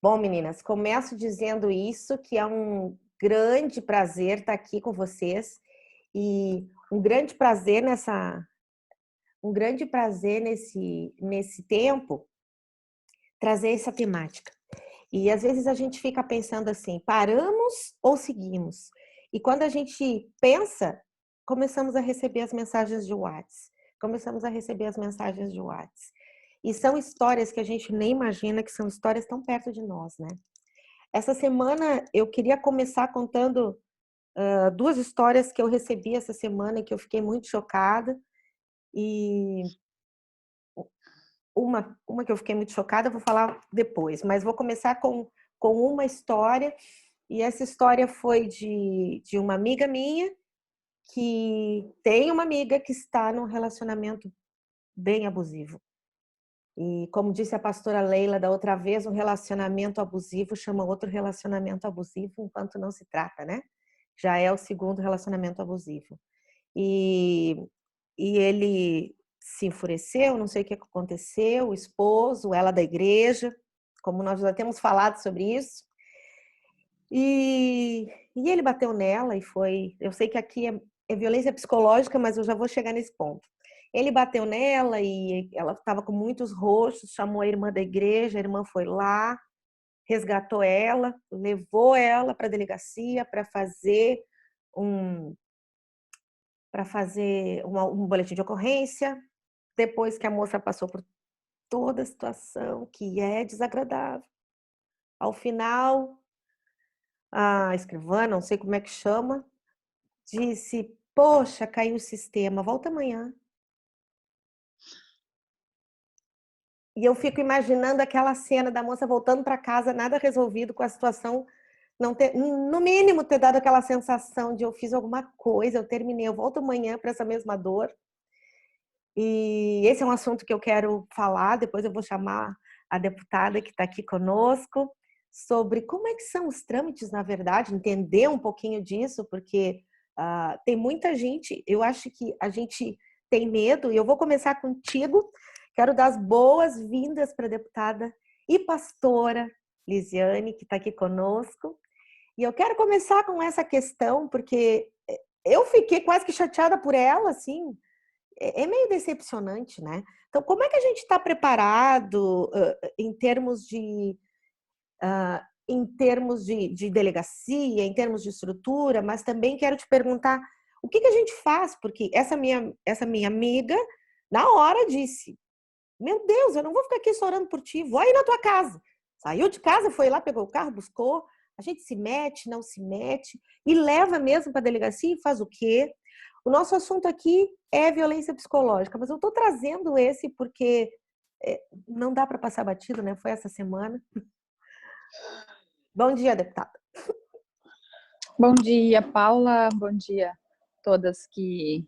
Bom, meninas, começo dizendo isso, que é um grande prazer estar aqui com vocês e um grande prazer nesse tempo trazer essa temática. E às vezes a gente fica pensando assim, paramos ou seguimos? E quando a gente pensa, começamos a receber as mensagens de WhatsApp. E são histórias que a gente nem imagina que são histórias tão perto de nós, né? Essa semana eu queria começar contando duas histórias que eu recebi essa semana e que eu fiquei muito chocada. E uma que eu fiquei muito chocada, eu vou falar depois, mas vou começar com uma história. E essa história foi de uma amiga minha que tem uma amiga que está num relacionamento bem abusivo. E como disse a pastora Leila da outra vez, um relacionamento abusivo chama outro relacionamento abusivo enquanto não se trata, né? Já é o segundo relacionamento abusivo. E ele se enfureceu, não sei o que aconteceu, o esposo, ela da igreja, como nós já temos falado sobre isso. E ele bateu nela e foi... Eu sei que aqui é violência psicológica, mas eu já vou chegar nesse ponto. Ele bateu nela e ela estava com muitos roxos, chamou a irmã da igreja, a irmã foi lá, resgatou ela, levou ela para a delegacia para fazer um boletim de ocorrência. Depois que a moça passou por toda a situação, que é desagradável, ao final, a escrivã, não sei como é que chama, disse: poxa, caiu o sistema, volta amanhã. E eu fico imaginando aquela cena da moça voltando para casa, nada resolvido com a situação, não ter, no mínimo ter dado aquela sensação de eu fiz alguma coisa, eu terminei, eu volto amanhã para essa mesma dor. E esse é um assunto que eu quero falar, depois eu vou chamar a deputada que está aqui conosco, sobre como é que são os trâmites, na verdade, entender um pouquinho disso, porque tem muita gente, eu acho que a gente tem medo, e eu vou começar contigo. Quero dar as boas-vindas para a deputada e pastora Lisiane, que está aqui conosco. E eu quero começar com essa questão, porque eu fiquei quase que chateada por ela, assim, é meio decepcionante, né? Então, como é que a gente está preparado em termos de delegacia, em termos de estrutura, mas também quero te perguntar o que a gente faz, porque essa minha amiga, na hora, disse: meu Deus, eu não vou ficar aqui chorando por ti, vou aí na tua casa. Saiu de casa, foi lá, pegou o carro, buscou. A gente se mete, não se mete, e leva mesmo para a delegacia e faz o quê? O nosso assunto aqui é violência psicológica, mas eu estou trazendo esse porque não dá para passar batido, né? Foi essa semana. Bom dia, deputada. Bom dia, Paula. Bom dia a todas que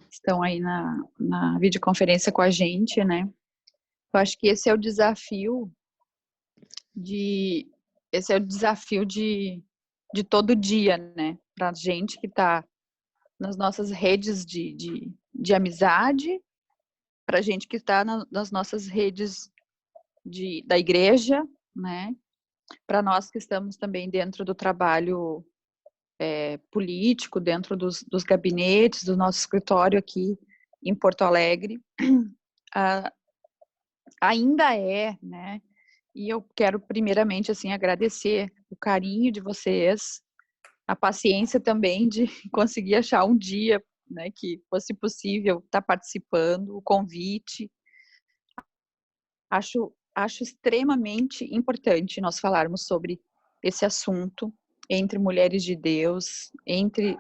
estão aí na videoconferência com a gente, né? Eu acho que esse é o desafio de todo dia, né? Para a gente que está nas nossas redes de amizade, para a gente que está nas nossas redes da igreja, né? Para nós que estamos também dentro do trabalho político, dentro dos gabinetes, do nosso escritório aqui em Porto Alegre, ainda né? E eu quero primeiramente, assim, agradecer o carinho de vocês, a paciência também de conseguir achar um dia, né, que fosse possível estar participando, o convite. Acho extremamente importante nós falarmos sobre esse assunto entre mulheres de Deus, entre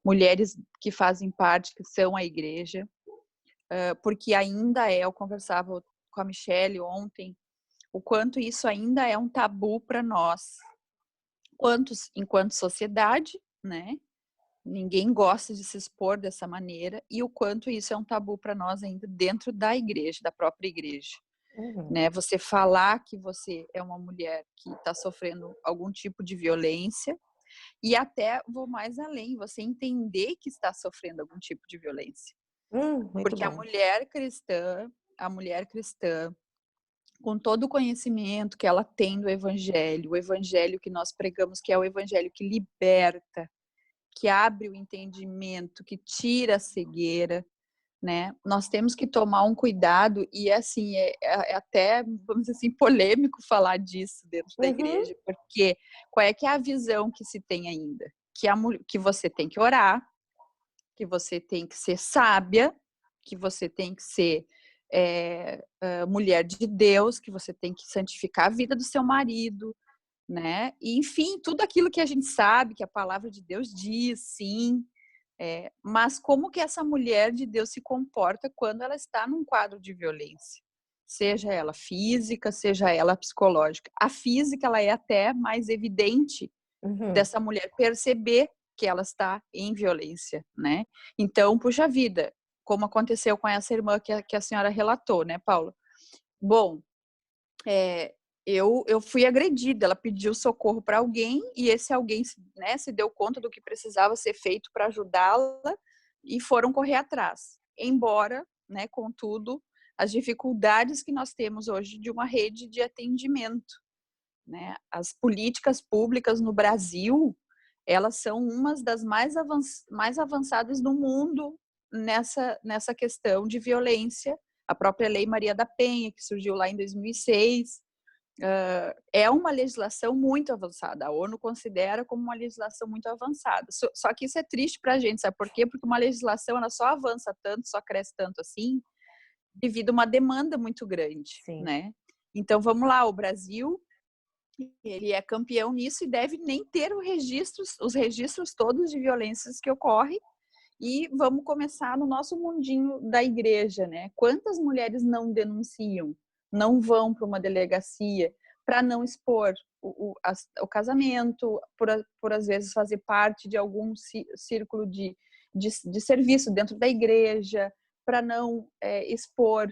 mulheres que fazem parte, que são a igreja, porque ainda eu conversava com a Michelle ontem, o quanto isso ainda é um tabu para nós, enquanto sociedade, né? Ninguém gosta de se expor dessa maneira, e o quanto isso é um tabu para nós ainda dentro da igreja, da própria igreja. Né? Você falar que você é uma mulher que está sofrendo algum tipo de violência, e até vou mais além, você entender que está sofrendo algum tipo de violência. Muito Porque bom. a mulher cristã, com todo o conhecimento que ela tem do Evangelho, o Evangelho que nós pregamos, que é o Evangelho que liberta, que abre o entendimento, que tira a cegueira, né? Nós temos que tomar um cuidado e assim é até, vamos dizer assim, polêmico falar disso dentro da Uhum. igreja, porque qual é que é a visão que se tem ainda? Que você tem que orar, que você tem que ser sábia, que você tem que ser mulher de Deus, que você tem que santificar a vida do seu marido, né? E, enfim, tudo aquilo que a gente sabe, que a palavra de Deus diz, sim. Mas como que essa mulher de Deus se comporta quando ela está num quadro de violência? Seja ela física, seja ela psicológica. A física, ela é até mais evidente Uhum. dessa mulher perceber que ela está em violência, né? Então, puxa vida, como aconteceu com essa irmã que a senhora relatou, né, Paula? Bom, eu fui agredida, ela pediu socorro para alguém e esse alguém, né, se deu conta do que precisava ser feito para ajudá-la e foram correr atrás. Embora, né, contudo, as dificuldades que nós temos hoje de uma rede de atendimento, né? As políticas públicas no Brasil, elas são umas das mais avançadas do mundo nessa questão de violência. A própria Lei Maria da Penha, que surgiu lá em 2006, é uma legislação muito avançada. A ONU considera como uma legislação muito avançada. Só que isso é triste para a gente, sabe por quê? Porque uma legislação ela só avança tanto, só cresce tanto assim, devido a uma demanda muito grande, Sim. né? Então, vamos lá, o Brasil ele é campeão nisso e deve nem ter os registros todos de violências que ocorrem. E vamos começar no nosso mundinho da igreja, né? Quantas mulheres não denunciam, não vão para uma delegacia para não expor o casamento, por às vezes fazer parte de algum círculo de serviço dentro da igreja, para não expor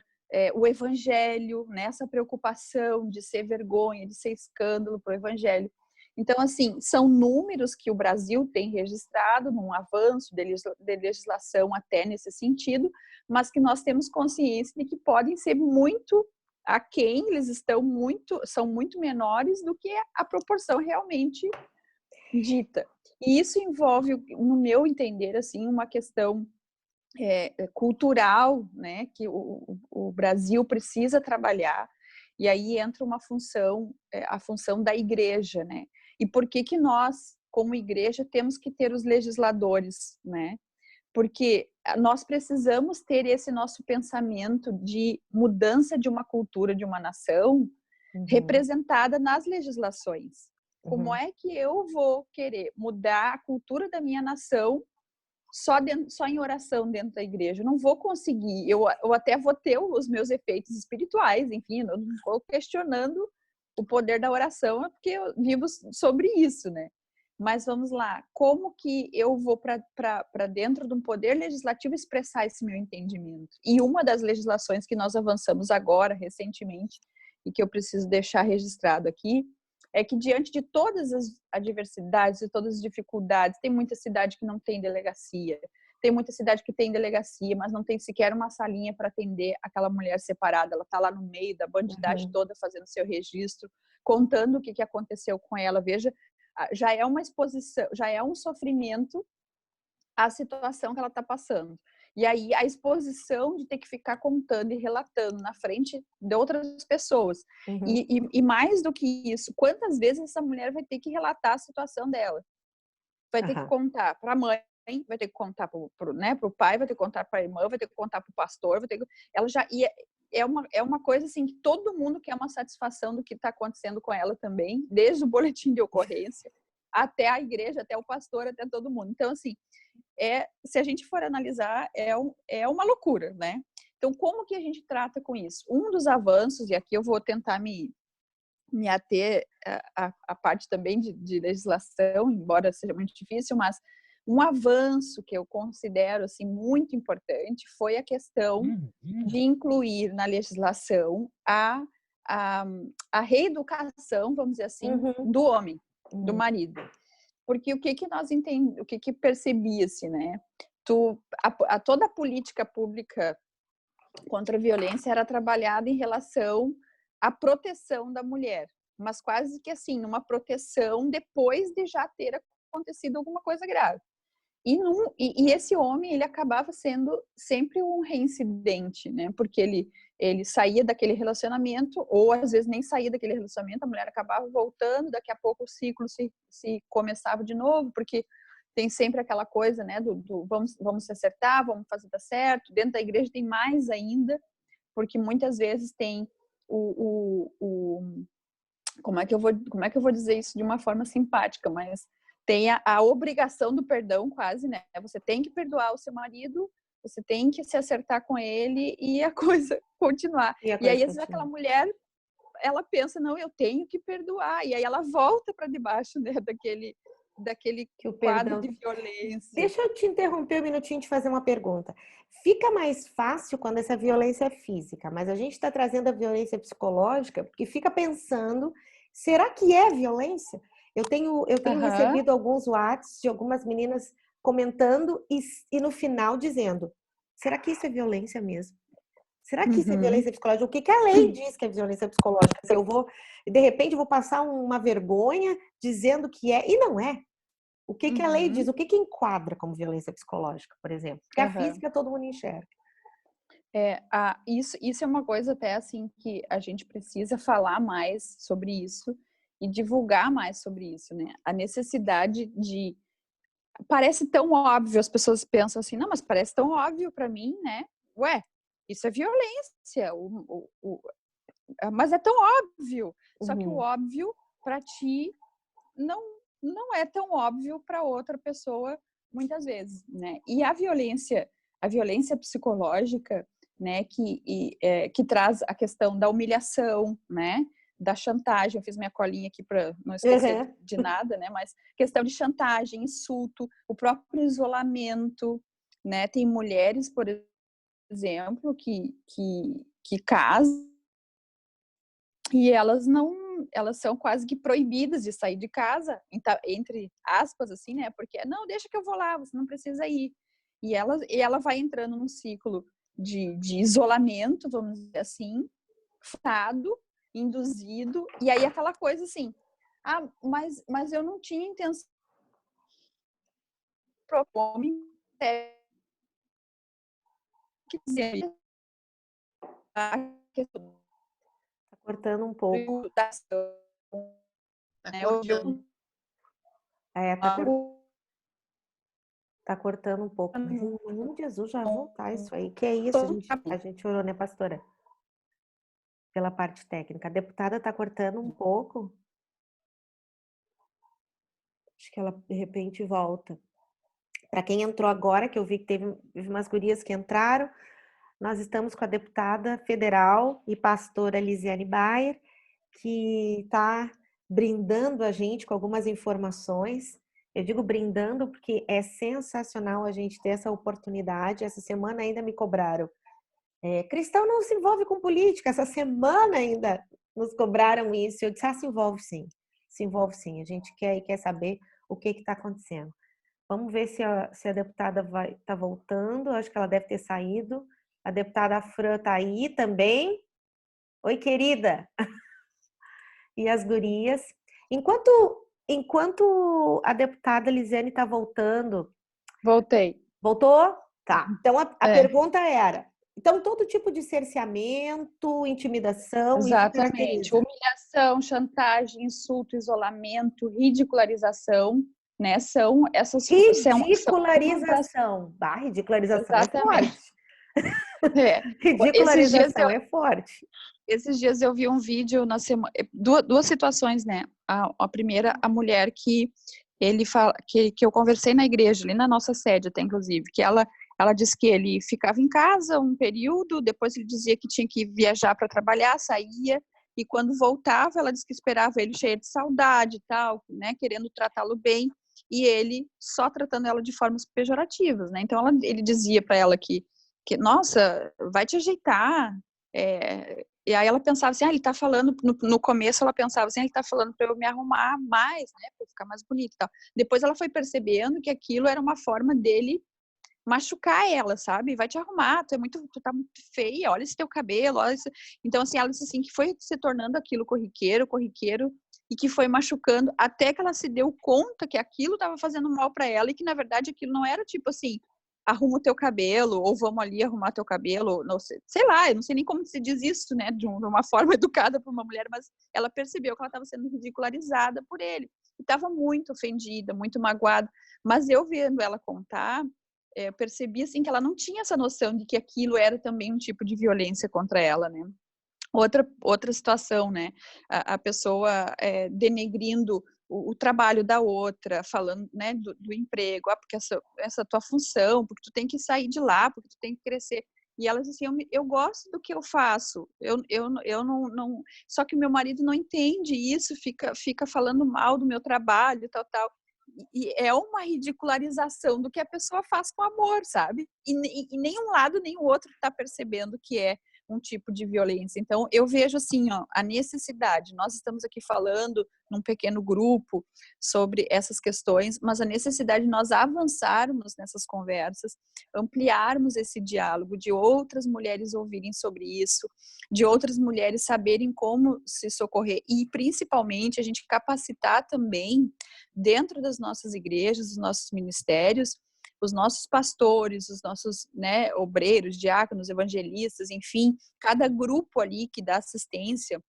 o evangelho, nessa preocupação de ser vergonha, de ser escândalo para o evangelho. Então, assim, são números que o Brasil tem registrado num avanço de legislação até nesse sentido, mas que nós temos consciência de que podem ser muito aquém, são muito menores do que a proporção realmente dita. E isso envolve, no meu entender, assim, uma questão cultural, né, que o Brasil precisa trabalhar, e aí entra uma função, a função da igreja, né? E por que nós, como igreja, temos que ter os legisladores, né? Porque nós precisamos ter esse nosso pensamento de mudança de uma cultura, de uma nação, Uhum. representada nas legislações. Como Uhum. é que eu vou querer mudar a cultura da minha nação só em oração dentro da igreja? Eu não vou conseguir. Eu até vou ter os meus efeitos espirituais, enfim, eu não estou questionando o poder da oração, porque eu vivo sobre isso, né? Mas vamos lá, como que eu vou para dentro de um poder legislativo expressar esse meu entendimento? E uma das legislações que nós avançamos agora, recentemente, e que eu preciso deixar registrado aqui, é que diante de todas as adversidades e todas as dificuldades, tem muita cidade que não tem delegacia, tem muita cidade que tem delegacia, mas não tem sequer uma salinha para atender aquela mulher separada. Ela está lá no meio da bandidagem Uhum. toda, fazendo seu registro, contando o que aconteceu com ela. Veja, já é uma exposição, já é um sofrimento a situação que ela está passando. E aí a exposição de ter que ficar contando e relatando na frente de outras pessoas. Uhum. E mais do que isso, quantas vezes essa mulher vai ter que relatar a situação dela? Vai ter que Aham. contar para a mãe, vai ter que contar né, pro pai, vai ter que contar para a irmã, vai ter que contar para o pastor, ela já é uma coisa assim que todo mundo quer uma satisfação do que está acontecendo com ela também, desde o boletim de ocorrência até a igreja, até o pastor, até todo mundo. Então, assim, se a gente for analisar, é uma loucura, né? Então, como que a gente trata com isso? Um dos avanços, e aqui eu vou tentar me ater a parte também de legislação, embora seja muito difícil, mas um avanço que eu considero assim, muito importante foi a questão de incluir na legislação a, a reeducação, vamos dizer assim, Uhum. do homem, do Uhum. marido. Porque o que nós entendemos, o que percebia-se, né? Toda a política pública contra a violência era trabalhada em relação a proteção da mulher, mas quase que assim, uma proteção depois de já ter acontecido alguma coisa grave. E esse homem, ele acabava sendo sempre um reincidente, né? Porque ele saía daquele relacionamento, ou às vezes nem saía daquele relacionamento, a mulher acabava voltando, daqui a pouco o ciclo se começava de novo, porque tem sempre aquela coisa, né, do vamos se acertar, vamos fazer dar certo. Dentro da igreja tem mais ainda, porque muitas vezes tem como é que eu vou dizer isso de uma forma simpática, mas tem a obrigação do perdão quase, né? Você tem que perdoar o seu marido, você tem que se acertar com ele e a coisa continuar. E aí, às vezes, aquela mulher, ela pensa, não, eu tenho que perdoar. E aí ela volta para debaixo, né, daquele quadro de violência. Deixa eu te interromper um minutinho de fazer uma pergunta. Fica mais fácil quando essa violência é física, mas a gente está trazendo a violência psicológica porque fica pensando, será que é violência? Eu tenho recebido alguns WhatsApps de algumas meninas comentando e no final dizendo, será que isso é violência mesmo? Será que isso é violência psicológica? O que a lei diz que é violência psicológica? De repente, vou passar uma vergonha dizendo que é, e não é. O que a lei diz? O que enquadra como violência psicológica, por exemplo? Porque a física todo mundo enxerga. Isso é uma coisa até assim que a gente precisa falar mais sobre isso e divulgar mais sobre isso, né? A necessidade de... Parece tão óbvio, as pessoas pensam assim, não, mas parece tão óbvio para mim, né? Ué, isso é violência, mas é tão óbvio. Só que o óbvio para ti não é tão óbvio para outra pessoa muitas vezes, né? E a violência psicológica, né, que traz a questão da humilhação, né, da chantagem. Eu fiz minha colinha aqui para não esquecer de nada, né? Mas questão de chantagem, insulto, o próprio isolamento, né? Tem mulheres, por exemplo, que casam e elas são quase que proibidas de sair de casa, entre aspas, assim, né? Porque, não, deixa que eu vou lá, você não precisa ir. E ela vai entrando num ciclo de isolamento, vamos dizer assim, forçado, induzido, e aí aquela coisa assim, mas eu não tinha intenção de propor que dizer Tá cortando um pouco. Tá cortando um pouco. Mas em nome de Jesus já voltar isso aí. Que é isso, a gente orou, né, pastora? Pela parte técnica. A deputada tá cortando um pouco. Acho que ela, de repente, volta. Para quem entrou agora, que eu vi que teve umas gurias que entraram, nós estamos com a deputada federal e pastora Lisiane Bayer, que está brindando a gente com algumas informações. Eu digo brindando porque é sensacional a gente ter essa oportunidade. Essa semana ainda me cobraram. Cristão não se envolve com política. Essa semana ainda nos cobraram isso. Eu disse, se envolve sim. Se envolve sim. A gente quer saber o que está acontecendo. Vamos ver se a deputada tá voltando. Acho que ela deve ter saído. A deputada Fran tá aí também. Oi, querida. E as gurias. Enquanto a deputada Lisiane está voltando... Voltei. Voltou? Tá. Então, a pergunta era... Então, todo tipo de cerceamento, intimidação... Exatamente. Humilhação, chantagem, insulto, isolamento, ridicularização, né? São essas... Ridicularização. Ridicularização Exatamente. é forte. Ridicularização é forte. Esses dias eu vi um vídeo na semana, duas situações, né? A primeira, a mulher que ele fala, que eu conversei na igreja, ali na nossa sede até, inclusive, que ela disse que ele ficava em casa um período, depois ele dizia que tinha que viajar para trabalhar, saía, e quando voltava, ela disse que esperava ele cheio de saudade e tal, né? Querendo tratá-lo bem, e ele só tratando ela de formas pejorativas, né? Então ele dizia para ela que, nossa, vai te ajeitar, e aí ela pensava assim, ele tá falando, no começo ela pensava assim, ele tá falando para eu me arrumar mais, né, para eu ficar mais bonita e tal. Depois ela foi percebendo que aquilo era uma forma dele machucar ela, sabe? Vai te arrumar, tu tá muito feia, olha esse teu cabelo, olha esse... Então, assim, ela disse assim, que foi se tornando aquilo corriqueiro, e que foi machucando até que ela se deu conta que aquilo estava fazendo mal para ela e que, na verdade, aquilo não era tipo assim, arruma o teu cabelo, ou vamos ali arrumar teu cabelo, não sei lá, eu não sei nem como se diz isso, né, de uma forma educada para uma mulher, mas ela percebeu que ela estava sendo ridicularizada por ele, e estava muito ofendida, muito magoada, mas eu vendo ela contar, eu percebi, assim, que ela não tinha essa noção de que aquilo era também um tipo de violência contra ela, né. Outra situação, né, a pessoa denegrindo o trabalho da outra, falando, né, do emprego, porque essa tua função, porque tu tem que sair de lá, porque tu tem que crescer. E ela diz assim, eu gosto do que eu faço, eu não... Só que o meu marido não entende isso, fica falando mal do meu trabalho, tal. E é uma ridicularização do que a pessoa faz com amor, sabe? E nem um lado nem o outro está percebendo que é um tipo de violência. Então, eu vejo assim, ó, a necessidade. Nós estamos aqui falando num pequeno grupo sobre essas questões, mas a necessidade de nós avançarmos nessas conversas, ampliarmos esse diálogo, de outras mulheres ouvirem sobre isso, de outras mulheres saberem como se socorrer e, principalmente, a gente capacitar também dentro das nossas igrejas, dos nossos ministérios, os nossos pastores, os nossos, né, obreiros, diáconos, evangelistas, enfim, cada grupo ali que dá assistência,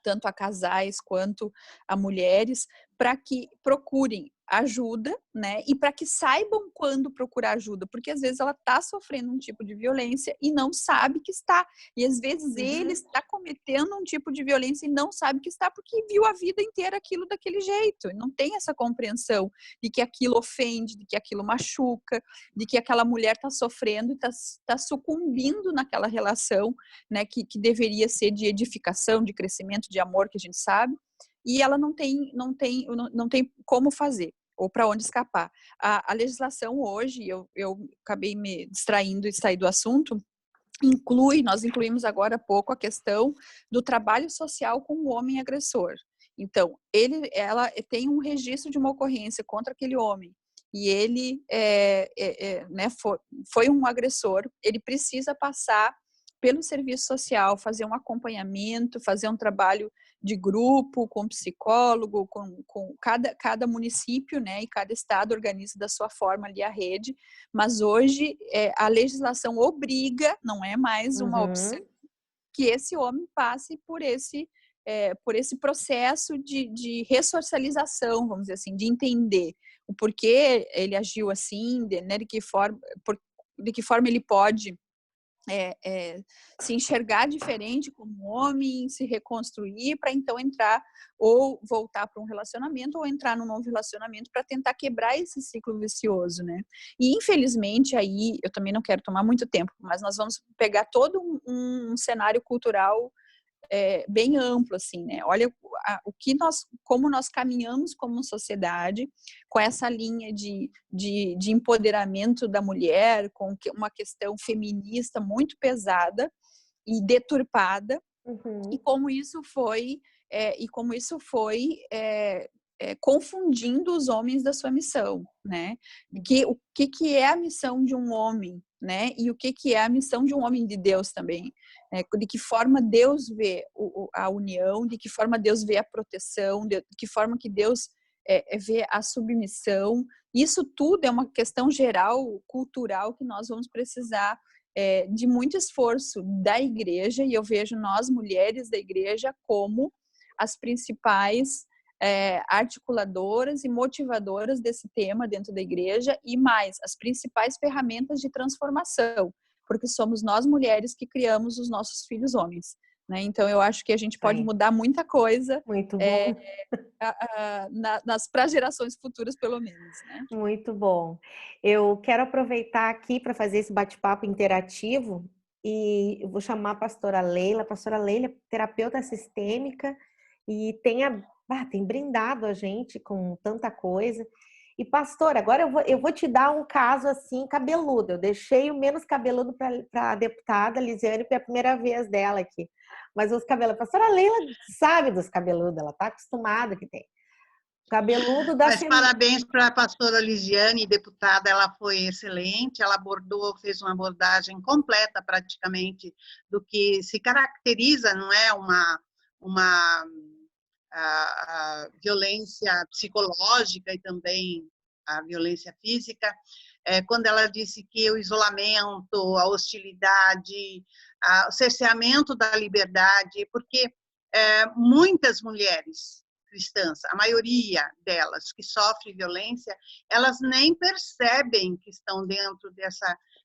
tanto a casais quanto a mulheres, para que procurem ajuda, né? E para que saibam quando procurar ajuda, porque às vezes ela está sofrendo um tipo de violência e não sabe que está. E às vezes ele está cometendo um tipo de violência e não sabe que está, porque viu a vida inteira aquilo daquele jeito. E não tem essa compreensão de que aquilo ofende, de que aquilo machuca, de que aquela mulher está sofrendo e está sucumbindo naquela relação, né? Que deveria ser de edificação, de crescimento, de amor, que a gente sabe. E ela não tem como fazer ou para onde escapar. A legislação hoje, eu acabei me distraindo e saí do assunto, nós incluímos agora há pouco a questão do trabalho social com o homem agressor. Então, ela tem um registro de uma ocorrência contra aquele homem e ele né, foi um agressor, ele precisa passar pelo serviço social, fazer um acompanhamento, fazer um trabalho de grupo, com psicólogo, com cada município, né, e cada estado organiza da sua forma ali a rede, mas hoje a legislação obriga, não é mais uma opção, que esse homem passe por esse processo de ressocialização, vamos dizer assim, de entender o porquê ele agiu assim, né, de que forma ele pode se enxergar diferente como homem, se reconstruir para então entrar ou voltar para um relacionamento ou entrar num novo relacionamento para tentar quebrar esse ciclo vicioso, né? E infelizmente aí, eu também não quero tomar muito tempo, mas nós vamos pegar todo um cenário cultural bem amplo, assim, né? Olha como nós caminhamos como sociedade com essa linha de empoderamento da mulher, com uma questão feminista muito pesada e deturpada, e como isso foi confundindo os homens da sua missão, né? O que é a missão de um homem, né? E o que é a missão de um homem de Deus também? De que forma Deus vê a união, de que forma Deus vê a proteção, de que forma que Deus vê a submissão. Isso tudo é uma questão geral, cultural, que nós vamos precisar de muito esforço da igreja, e eu vejo nós, mulheres da igreja, como as principais articuladoras e motivadoras desse tema dentro da igreja, e mais, as principais ferramentas de transformação, porque somos nós, mulheres, que criamos os nossos filhos homens, né? Então, eu acho que a gente pode mudar muita coisa Muito bom. para gerações futuras, pelo menos, né? Muito bom. Eu quero aproveitar aqui para fazer esse bate-papo interativo e eu vou chamar a pastora Leila. A pastora Leila é terapeuta sistêmica e tem brindado a gente com tanta coisa. E, pastora, agora eu vou te dar um caso assim cabeludo. Eu deixei o menos cabeludo para a deputada Lisiane, porque é a primeira vez dela aqui. Mas os cabelos, a pastora Leila sabe dos cabeludos, ela está acostumada que tem. Cabeludo da Mas semana. parabéns para a pastora Lisiane, deputada, ela foi excelente, ela abordou, fez uma abordagem completa praticamente do que se caracteriza, não é, uma a violência psicológica e também a violência física, quando ela disse que o isolamento, a hostilidade, o cerceamento da liberdade, porque muitas mulheres cristãs, a maioria delas que sofrem violência, elas nem percebem que estão dentro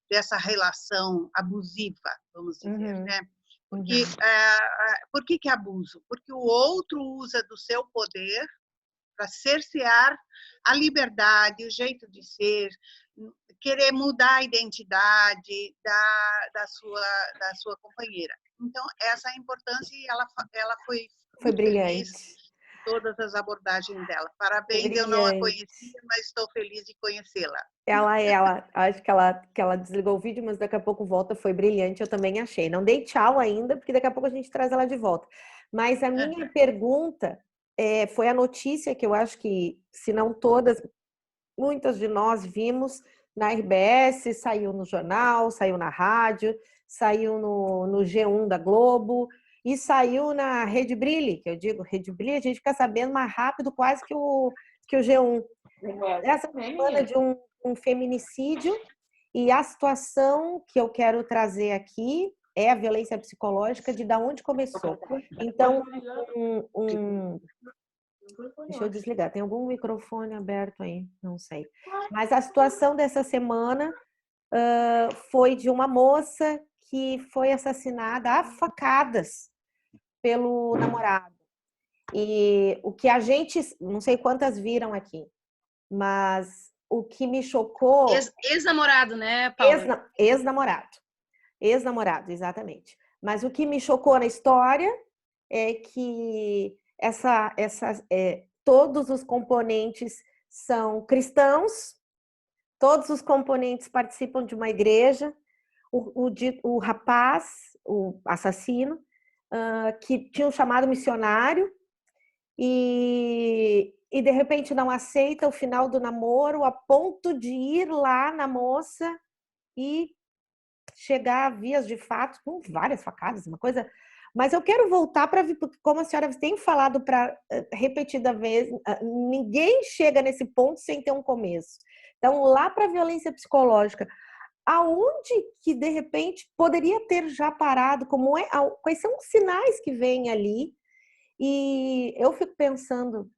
dessa relação abusiva, vamos dizer, né? Porque, por que é abuso? Porque o outro usa do seu poder para cercear a liberdade, o jeito de ser, querer mudar a identidade da sua companheira. Então, essa é a importância e ela foi muito brilhante. feliz todas as abordagens dela. Parabéns, eu não a conhecia, mas estou feliz de conhecê-la. Ela, acho que ela desligou o vídeo, mas daqui a pouco volta, foi brilhante, eu também achei. Não dei tchau ainda, porque daqui a pouco a gente traz ela de volta. Mas a minha pergunta foi a notícia que eu acho que, se não todas, muitas de nós vimos na RBS, saiu no jornal, saiu na rádio, saiu no G1 da Globo e saiu na Rede Brilhe, que eu digo, Rede Brilhe, a gente fica sabendo mais rápido quase que o G1. Essa semana de um feminicídio, e a situação que eu quero trazer aqui é a violência psicológica de onde começou. Então, deixa eu desligar, tem algum microfone aberto aí? Não sei. Mas a situação dessa semana foi de uma moça que foi assassinada a facadas pelo namorado. E o que a gente, não sei quantas viram aqui, mas o que me chocou... Ex-namorado, né, Paula? Ex-namorado, exatamente. Mas o que me chocou na história é que todos os componentes são cristãos, todos os componentes participam de uma igreja. O rapaz, o assassino, que tinha um chamado missionário, e de repente não aceita o final do namoro a ponto de ir lá na moça e chegar a vias de fato com várias facadas, uma coisa. Mas eu quero voltar para ver, porque como a senhora tem falado para repetida vez, ninguém chega nesse ponto sem ter um começo. Então, lá para a violência psicológica, aonde que de repente poderia ter já parado? Quais são os sinais que vêm ali? E eu fico pensando,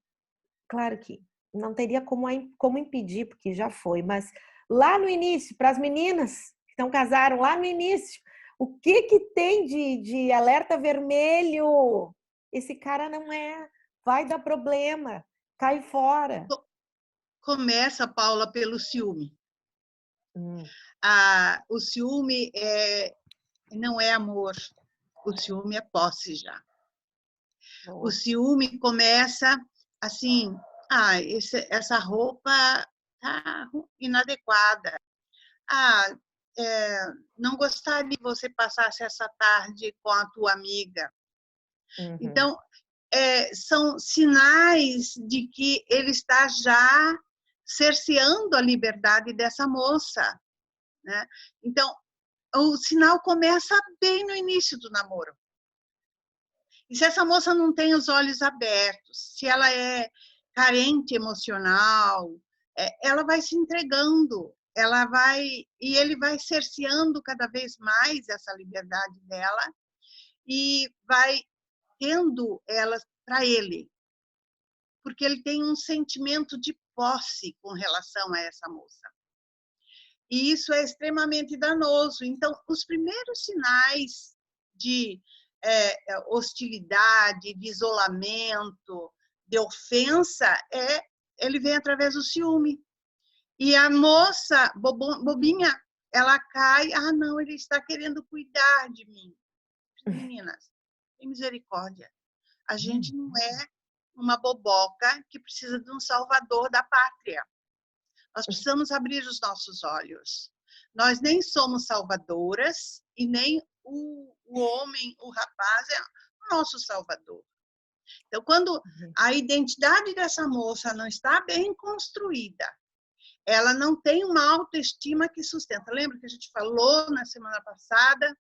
claro que não teria como impedir, porque já foi, mas lá no início, para as meninas que não casaram, lá no início, o que tem de alerta vermelho? Esse cara não vai dar problema, cai fora. Começa, Paula, pelo ciúme. O ciúme não é amor, o ciúme é posse já. O ciúme começa assim, essa roupa tá inadequada. Não gostaria que você passasse essa tarde com a tua amiga. Uhum. Então, são sinais de que ele está já cerceando a liberdade dessa moça, né? Então, o sinal começa bem no início do namoro. E se essa moça não tem os olhos abertos, se ela é carente emocional, ela vai se entregando, e ele vai cerceando cada vez mais essa liberdade dela e vai tendo ela para ele, porque ele tem um sentimento de posse com relação a essa moça. E isso é extremamente danoso. Então, os primeiros sinais de hostilidade, de isolamento, de ofensa, ele vem através do ciúme. E a moça, bobinha, ela cai, não, ele está querendo cuidar de mim. Meninas, tem misericórdia. A gente não é uma boboca que precisa de um salvador da pátria. Nós precisamos abrir os nossos olhos. Nós nem somos salvadoras e nem o homem, o rapaz é o nosso salvador. Então, quando a identidade dessa moça não está bem construída, ela não tem uma autoestima que sustenta. Lembra que a gente falou na semana passada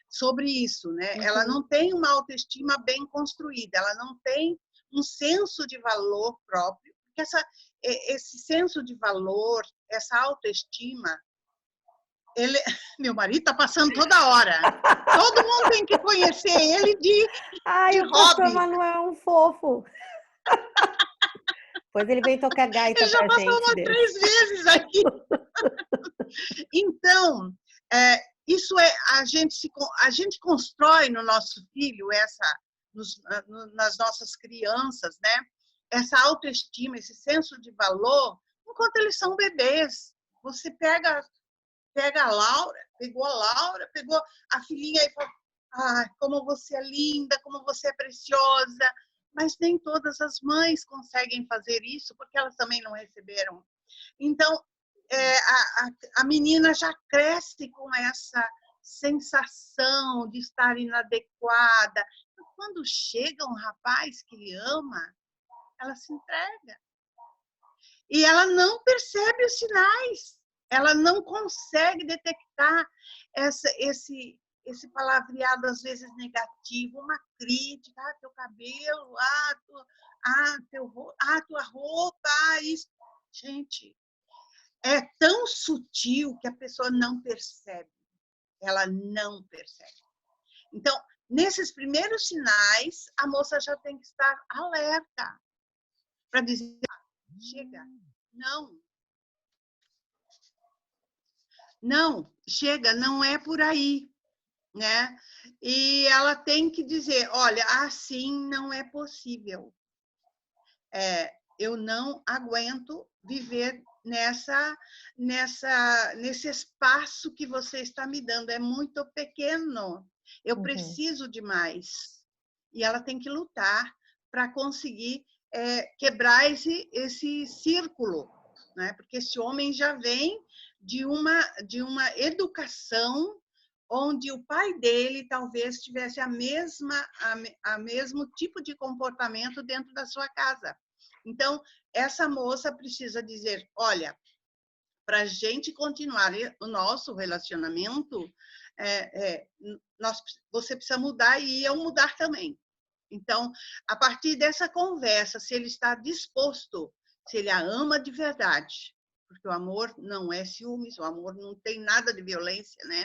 sobre isso, né? Ela não tem uma autoestima bem construída, ela não tem um senso de valor próprio, porque esse senso de valor, essa autoestima, meu marido está passando toda hora. Todo mundo tem que conhecer ele de Ai, o pastor hobby. Manuel é um fofo. Pois ele veio tocar gaita Ele já pra passou gente. umas 3 vezes aqui. Então, isso a gente constrói no nosso filho nas nossas crianças, né? Essa autoestima, esse senso de valor, enquanto eles são bebês. Você pega a Laura, pegou a filhinha e falou: "Ah, como você é linda, como você é preciosa". Mas nem todas as mães conseguem fazer isso, porque elas também não receberam. Então, a menina já cresce com essa sensação de estar inadequada. Quando chega um rapaz que ama, ela se entrega. E ela não percebe os sinais. Ela não consegue detectar esse palavreado, às vezes, negativo, uma crítica, teu cabelo, tua roupa, isso. Gente, é tão sutil que a pessoa não percebe. Ela não percebe. Então, nesses primeiros sinais, a moça já tem que estar alerta para dizer: chega, não, chega, não é por aí, né? E ela tem que dizer: olha, assim não é possível. Eu não aguento viver nesse espaço que você está me dando, é muito pequeno, eu preciso de mais. E ela tem que lutar para conseguir quebrar esse círculo, né? Porque esse homem já vem de uma educação onde o pai dele talvez tivesse a mesmo tipo de comportamento dentro da sua casa. Então, essa moça precisa dizer: olha, para a gente continuar o nosso relacionamento, você precisa mudar e eu mudar também. Então, a partir dessa conversa, se ele está disposto, se ele a ama de verdade, porque o amor não é ciúmes, o amor não tem nada de violência, né?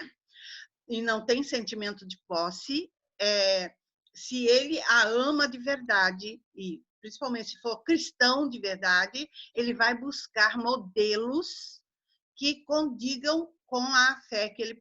E não tem sentimento de posse, se ele a ama de verdade, e principalmente se for cristão de verdade, ele vai buscar modelos que condigam com a fé que ele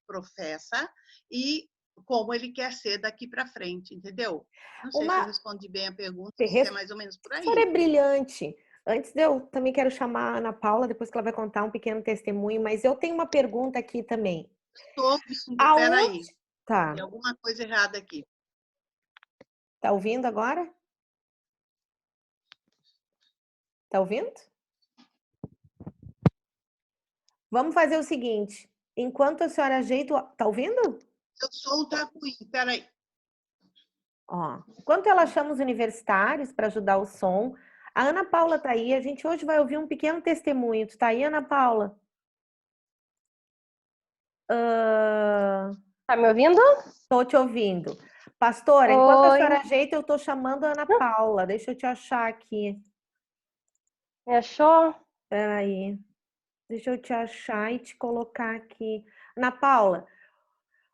professa e como ele quer ser daqui para frente, entendeu? Não sei se eu respondi bem a pergunta, se é mais ou menos por aí. A senhora é brilhante. Antes eu também quero chamar a Ana Paula, depois que ela vai contar um pequeno testemunho, mas eu tenho uma pergunta aqui também. Estou ouvindo, peraí. Tá. Tem alguma coisa errada aqui. Tá ouvindo agora? Tá ouvindo? Vamos fazer o seguinte. Enquanto a senhora ajeita... Tá ouvindo? Eu sou o Tacuí, peraí. Ó, enquanto ela chama os universitários para ajudar o som, a Ana Paula tá aí. A gente hoje vai ouvir um pequeno testemunho. Tu tá aí, Ana Paula? Tá me ouvindo? Tô te ouvindo. Pastora, enquanto a senhora ajeita, eu tô chamando a Ana Paula. Deixa eu te achar aqui. Me achou? Peraí. Deixa eu te achar e te colocar aqui. Ana Paula,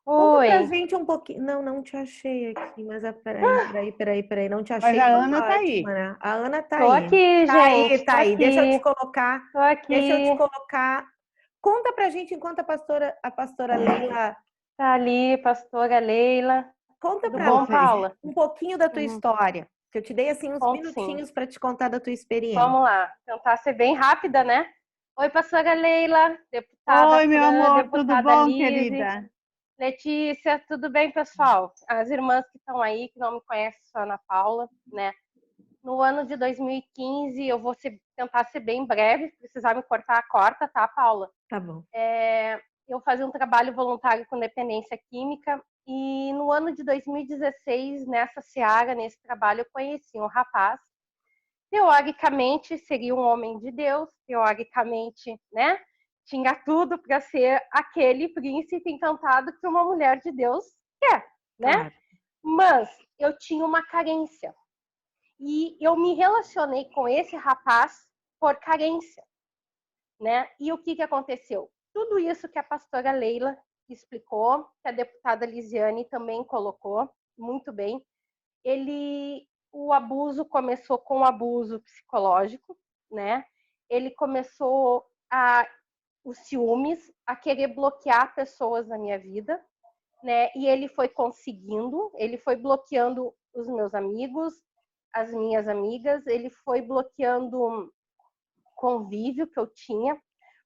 conta pra gente um pouquinho. Não te achei aqui, mas peraí. Não te achei. Mas a Ana tá aí. Né? A Ana tá Tô aí. aqui, gente. Tá aí. Deixa eu te colocar. Tô aqui. Deixa eu te colocar. Conta pra gente enquanto a pastora Leila... Tá ali, pastora Leila. Conta pra nós, Paula? Um pouquinho da tua história. Que eu te dei assim uns minutinhos para te contar da tua experiência. Vamos lá. Tentar ser bem rápida, né? Oi, pastora Leila, deputada. Oi, meu amor, deputada tudo bom, Lise, querida? Letícia, tudo bem, pessoal? As irmãs que estão aí, que não me conhecem, sou a Ana Paula, né? No ano de 2015, eu vou tentar ser bem breve, se precisar me cortar, corta, tá, Paula? Tá bom. Eu fazia um trabalho voluntário com dependência química E no ano de 2016, nessa seara, nesse trabalho, eu conheci um rapaz. Teoricamente, seria um homem de Deus, teoricamente, né? Tinha tudo para ser aquele príncipe encantado que uma mulher de Deus quer, né? Claro. Mas eu tinha uma carência. E eu me relacionei com esse rapaz por carência, né? E o que aconteceu? Tudo isso que a pastora Leila explicou, que a deputada Lisiane também colocou muito bem, o abuso começou com o abuso psicológico, né? Ele começou os ciúmes, a querer bloquear pessoas na minha vida, né? E ele foi conseguindo, ele foi bloqueando os meus amigos, as minhas amigas, ele foi bloqueando o convívio que eu tinha,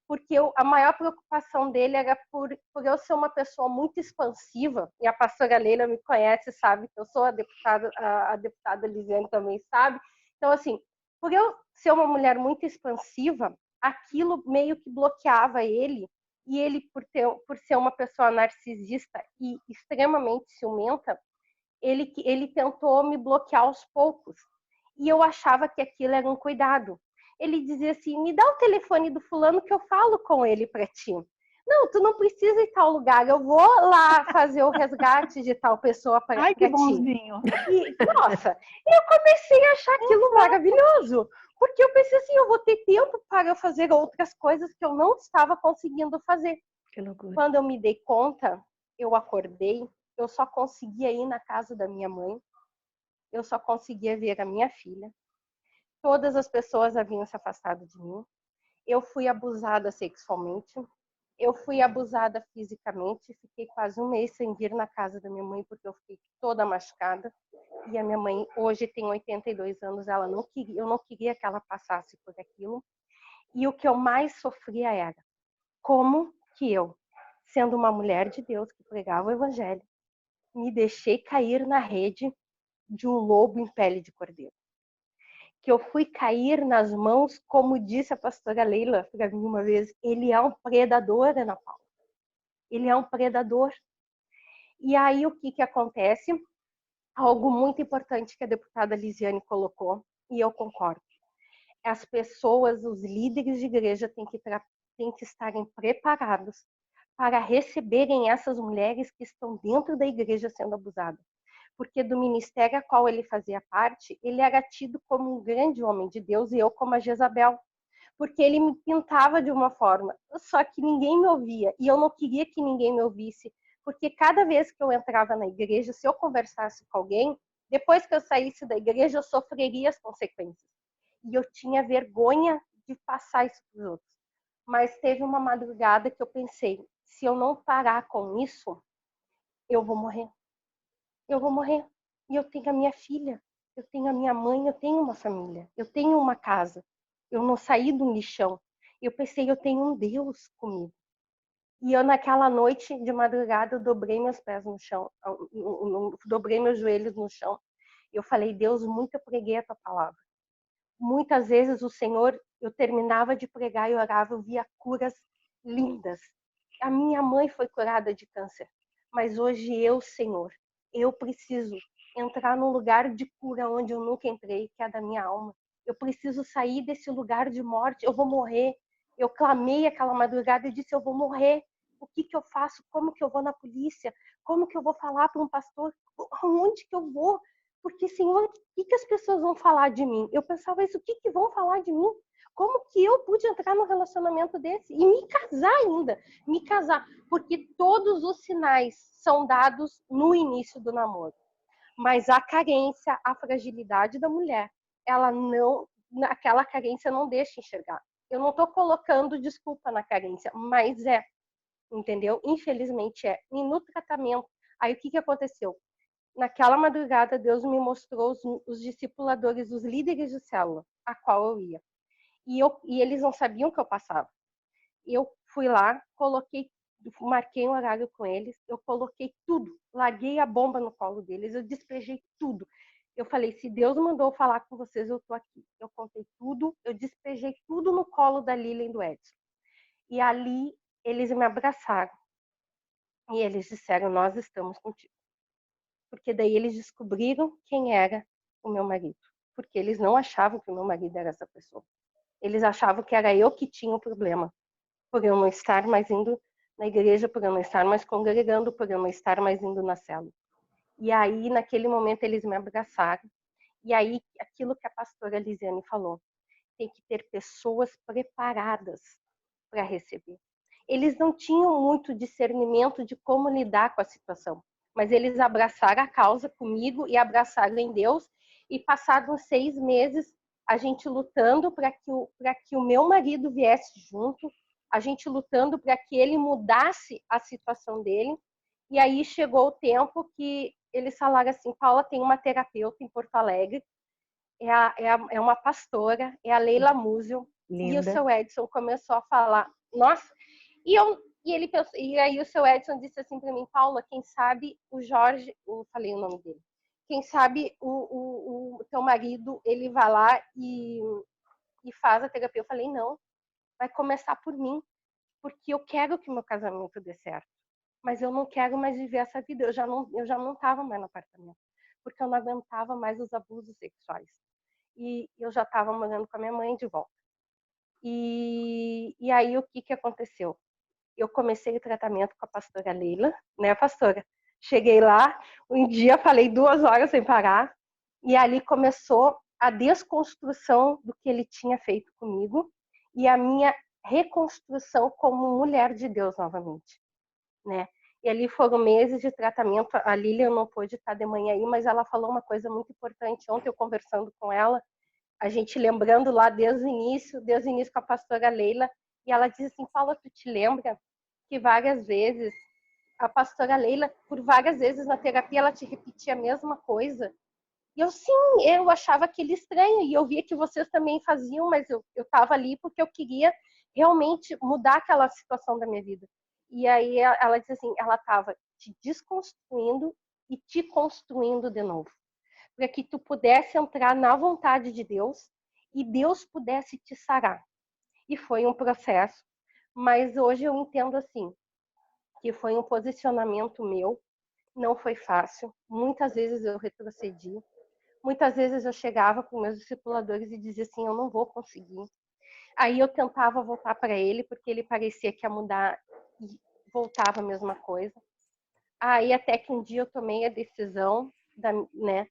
porque a maior preocupação dele era por eu ser uma pessoa muito expansiva, e a pastora Leila me conhece, sabe que eu sou a deputada Lisiane também sabe. Então, assim, por eu ser uma mulher muito expansiva, aquilo meio que bloqueava ele, e ele, por ser uma pessoa narcisista e extremamente ciumenta, ele tentou me bloquear aos poucos. E eu achava que aquilo era um cuidado. Ele dizia assim, me dá o telefone do fulano que eu falo com ele para ti. Não, tu não precisa ir em tal lugar, eu vou lá fazer o resgate de tal pessoa para ti. Ai, que bonzinho. E, nossa, eu comecei a achar aquilo maravilhoso, porque eu pensei assim, eu vou ter tempo para fazer outras coisas que eu não estava conseguindo fazer. Que loucura. Quando eu me dei conta, eu acordei, eu só conseguia ir na casa da minha mãe, eu só conseguia ver a minha filha. Todas as pessoas haviam se afastado de mim. Eu fui abusada sexualmente, eu fui abusada fisicamente, fiquei quase um mês sem vir na casa da minha mãe porque eu fiquei toda machucada. E a minha mãe hoje tem 82 anos, eu não queria que ela passasse por aquilo. E o que eu mais sofria era como que eu, sendo uma mulher de Deus que pregava o evangelho, me deixei cair na rede de um lobo em pele de cordeiro. Que eu fui cair nas mãos, como disse a pastora Leila para mim uma vez, ele é um predador, Ana Paula. Ele é um predador. E aí o que acontece? Algo muito importante que a deputada Lisiane colocou, e eu concordo. As pessoas, os líderes de igreja têm que estarem preparados para receberem essas mulheres que estão dentro da igreja sendo abusadas. Porque do ministério a qual ele fazia parte, ele era tido como um grande homem de Deus e eu como a Jezabel. Porque ele me pintava de uma forma, só que ninguém me ouvia e eu não queria que ninguém me ouvisse. Porque cada vez que eu entrava na igreja, se eu conversasse com alguém, depois que eu saísse da igreja, eu sofreria as consequências. E eu tinha vergonha de passar isso para os outros. Mas teve uma madrugada que eu pensei, se eu não parar com isso, eu vou morrer. Eu vou morrer. E eu tenho a minha filha, eu tenho a minha mãe, eu tenho uma família, eu tenho uma casa. Eu não saí do lixão. Eu pensei, eu tenho um Deus comigo. E eu, naquela noite de madrugada, eu dobrei meus pés no chão, dobrei meus joelhos no chão. Eu falei, Deus, muito eu preguei a tua palavra. Muitas vezes o Senhor, eu terminava de pregar e orava, eu via curas lindas. A minha mãe foi curada de câncer, mas hoje eu, Senhor, eu preciso entrar num lugar de cura onde eu nunca entrei, que é da minha alma. Eu preciso sair desse lugar de morte, eu vou morrer. Eu clamei aquela madrugada e disse, eu vou morrer. O que eu faço? Como que eu vou na polícia? Como que eu vou falar para um pastor? Aonde que eu vou? Porque, Senhor, o que as pessoas vão falar de mim? Eu pensava isso, o que vão falar de mim? Como que eu pude entrar num relacionamento desse? E me casar ainda, me casar. Porque todos os sinais são dados no início do namoro. Mas a carência, a fragilidade da mulher, aquela carência não deixa enxergar. Eu não estou colocando desculpa na carência, mas entendeu? Infelizmente é. E no tratamento, aí o que aconteceu? Naquela madrugada, Deus me mostrou os discipuladores, os líderes de célula, a qual eu ia. E eles não sabiam o que eu passava. Eu fui lá, marquei um horário com eles, eu coloquei tudo, larguei a bomba no colo deles, eu despejei tudo. Eu falei, se Deus mandou falar com vocês, eu tô aqui. Eu contei tudo, eu despejei tudo no colo da Lilian e do Edson. E ali, eles me abraçaram. E eles disseram, nós estamos contigo. Porque daí eles descobriram quem era o meu marido. Porque eles não achavam que o meu marido era essa pessoa. Eles achavam que era eu que tinha o problema. Por eu não estar mais indo na igreja, por eu não estar mais congregando, por eu não estar mais indo na célula. E aí, naquele momento, eles me abraçaram. E aí, aquilo que a pastora Lisiane falou, tem que ter pessoas preparadas para receber. Eles não tinham muito discernimento de como lidar com a situação, mas eles abraçaram a causa comigo e abraçaram em Deus, e passados 6 meses, a gente lutando para que o meu marido viesse junto, a gente lutando para que ele mudasse a situação dele, e aí chegou o tempo que eles falaram assim, Paula, tem uma terapeuta em Porto Alegre, é uma pastora, é a Leila Múzio, e o seu Edson começou a falar, nossa, ele pensou, e aí o seu Edson disse assim para mim, Paula, quem sabe o Jorge, eu falei o nome dele, quem sabe o teu marido, ele vai lá e faz a terapia. Eu falei, não, vai começar por mim, porque eu quero que o meu casamento dê certo, mas eu não quero mais viver essa vida, eu já não estava mais no apartamento, porque eu não aguentava mais os abusos sexuais. E eu já estava morando com a minha mãe de volta. E aí o que aconteceu? Eu comecei o tratamento com a pastora Leila, né, pastora? Cheguei lá, um dia falei 2 horas sem parar, e ali começou a desconstrução do que ele tinha feito comigo e a minha reconstrução como mulher de Deus novamente, né? E ali foram meses de tratamento. A Lilian não pôde estar de manhã aí, mas ela falou uma coisa muito importante ontem, eu conversando com ela, a gente lembrando lá desde o início com a pastora Leila, e ela disse assim, Paula, tu te lembra que várias vezes a pastora Leila, por várias vezes na terapia, ela te repetia a mesma coisa? E eu, sim, eu achava aquele estranho, e eu via que vocês também faziam, mas eu estava ali porque eu queria realmente mudar aquela situação da minha vida. E aí ela disse assim, ela estava te desconstruindo e te construindo de novo, para que tu pudesse entrar na vontade de Deus e Deus pudesse te sarar. E foi um processo, mas hoje eu entendo assim, que foi um posicionamento meu, não foi fácil, muitas vezes eu retrocedi, muitas vezes eu chegava com meus discipuladores e dizia assim, eu não vou conseguir. Aí eu tentava voltar para ele, porque ele parecia que ia mudar e voltava a mesma coisa. Aí até que um dia eu tomei a decisão, né,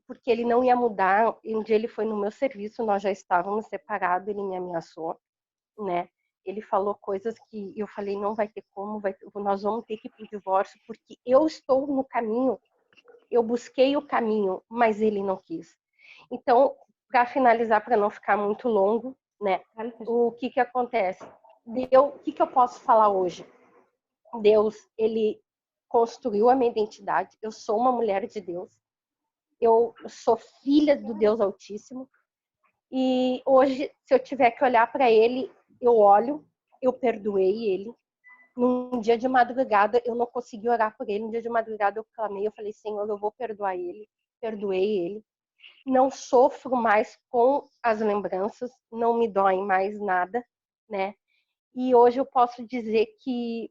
porque ele não ia mudar. Um dia ele foi no meu serviço, nós já estávamos separados, ele me ameaçou, né? Ele falou coisas que eu falei, não vai ter como, nós vamos ter que ir para o divórcio, porque eu estou no caminho, eu busquei o caminho, mas ele não quis. Então, para finalizar, para não ficar muito longo, né? O que acontece? O que eu posso falar hoje? Deus, ele construiu a minha identidade, eu sou uma mulher de Deus, eu sou filha do Deus Altíssimo, e hoje, se eu tiver que olhar para ele, eu olho, eu perdoei ele. Num dia de madrugada, eu não consegui orar por ele. Um dia de madrugada, eu clamei, eu falei, Senhor, eu vou perdoar ele. Perdoei ele. Não sofro mais com as lembranças, não me dói mais nada, né? E hoje eu posso dizer que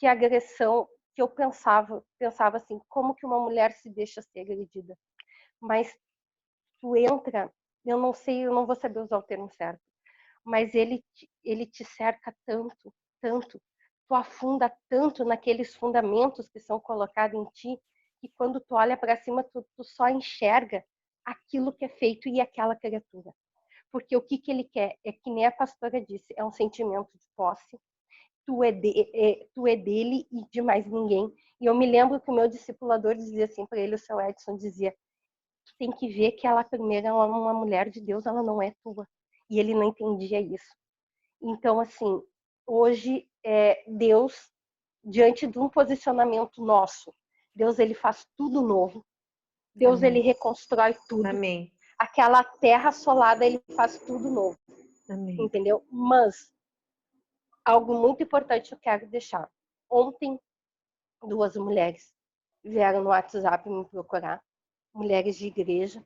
a agressão, que eu pensava assim, como que uma mulher se deixa ser agredida? Mas tu entra, eu não sei, eu não vou saber usar o termo certo, mas ele te cerca tanto, tanto, tu afunda tanto naqueles fundamentos que são colocados em ti, que quando tu olha para cima, tu só enxerga aquilo que é feito e aquela criatura. Porque o que ele quer é que nem a pastora disse, é um sentimento de posse, tu é dele e de mais ninguém. E eu me lembro que o meu discipulador dizia assim para ele, o seu Edson dizia, tu tem que ver que ela primeiro é uma mulher de Deus, ela não é tua. E ele não entendia isso. Então, assim, hoje, Deus, diante de um posicionamento nosso, Deus, ele faz tudo novo. Deus, Amém. Ele reconstrói tudo. Amém. Aquela terra assolada, ele faz tudo novo. Amém. Entendeu? Mas, algo muito importante eu quero deixar. Ontem, 2 mulheres vieram no WhatsApp me procurar, mulheres de igreja,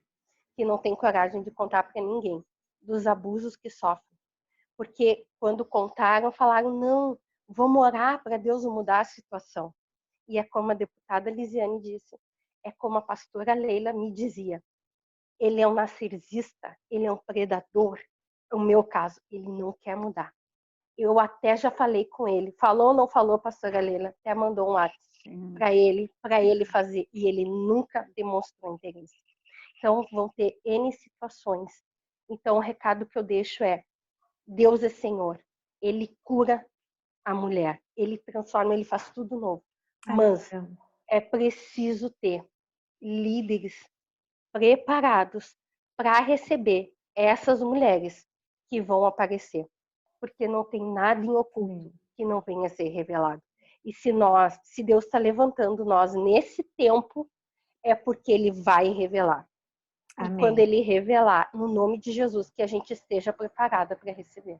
que não têm coragem de contar para ninguém dos abusos que sofrem. Porque quando contaram, falaram, não, Vamos orar para Deus mudar a situação. E é como a deputada Lisiane disse, é como a pastora Leila me dizia, ele é um narcisista, ele é um predador. No meu caso, ele não quer mudar. Eu até já falei com ele, falou ou não falou, pastora Leila, até mandou um WhatsApp para ele fazer, e ele nunca demonstrou interesse. Então, vão ter N situações. Então, o recado que eu deixo é, Deus é Senhor, Ele cura a mulher, Ele transforma, Ele faz tudo novo. Mas é preciso ter líderes preparados para receber essas mulheres que vão aparecer. Porque não tem nada em oculto que não venha a ser revelado. E se Deus está levantando nós nesse tempo, é porque Ele vai revelar. Amém. E quando Ele revelar, no nome de Jesus, que a gente esteja preparada para receber.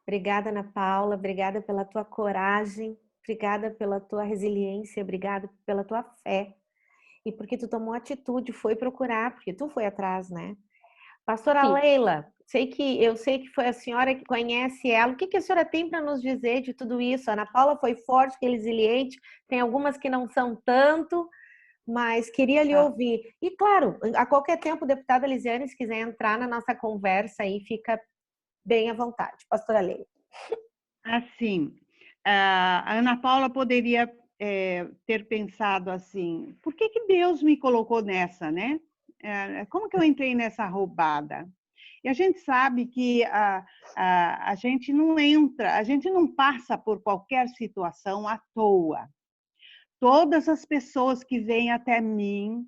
Obrigada, Ana Paula. Obrigada pela tua coragem. Obrigada pela tua resiliência. Obrigada pela tua fé. E porque tu tomou atitude, foi procurar, porque tu foi atrás, né? Pastora Sim. Leila, eu sei que foi a senhora que conhece ela. O que a senhora tem para nos dizer de tudo isso? A Ana Paula foi forte, resiliente. Tem algumas que não são tanto, mas queria lhe ouvir. E claro, a qualquer tempo, deputada Lisiane, se quiser entrar na nossa conversa aí, fica bem à vontade. Pastora Leila. Assim, a Ana Paula poderia ter pensado assim, por que Deus me colocou nessa, né? Como que eu entrei nessa roubada? E a gente sabe que a gente não entra, a gente não passa por qualquer situação à toa. Todas as pessoas que vêm até mim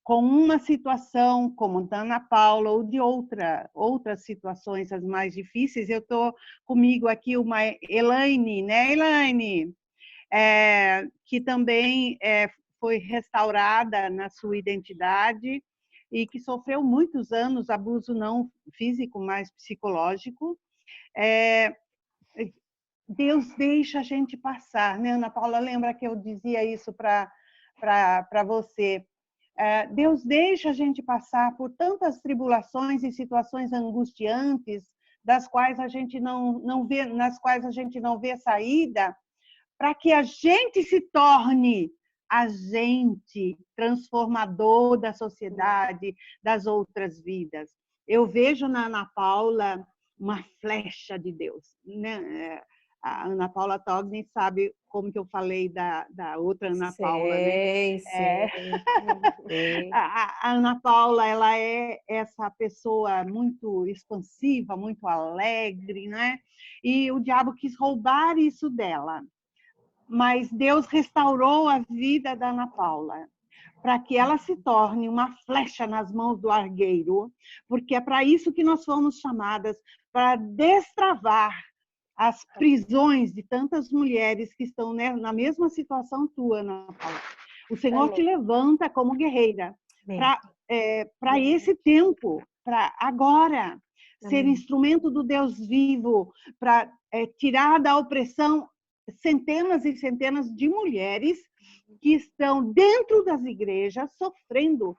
com uma situação como da Ana Paula ou de outras situações as mais difíceis, eu estou comigo aqui uma Elaine, né, Elaine? Que também foi restaurada na sua identidade e que sofreu muitos anos abuso não físico, mas psicológico. Deus deixa a gente passar, né, Ana Paula? Lembra que eu dizia isso para você? Deus deixa a gente passar por tantas tribulações e situações angustiantes, das quais a gente não vê, nas quais a gente não vê saída, para que a gente se torne agente transformador da sociedade, das outras vidas. Eu vejo na Ana Paula uma flecha de Deus, né? A Ana Paula Togni sabe como que eu falei da outra Ana Paula, né? A Ana Paula, ela é essa pessoa muito expansiva, muito alegre, né? E o diabo quis roubar isso dela. Mas Deus restaurou a vida da Ana Paula, para que ela se torne uma flecha nas mãos do argueiro, porque é para isso que nós fomos chamadas, para destravar as prisões de tantas mulheres que estão na mesma situação tua, Ana Paula. O Senhor te levanta como guerreira para esse tempo, para agora, ser instrumento do Deus vivo, para tirar da opressão centenas e centenas de mulheres que estão dentro das igrejas sofrendo,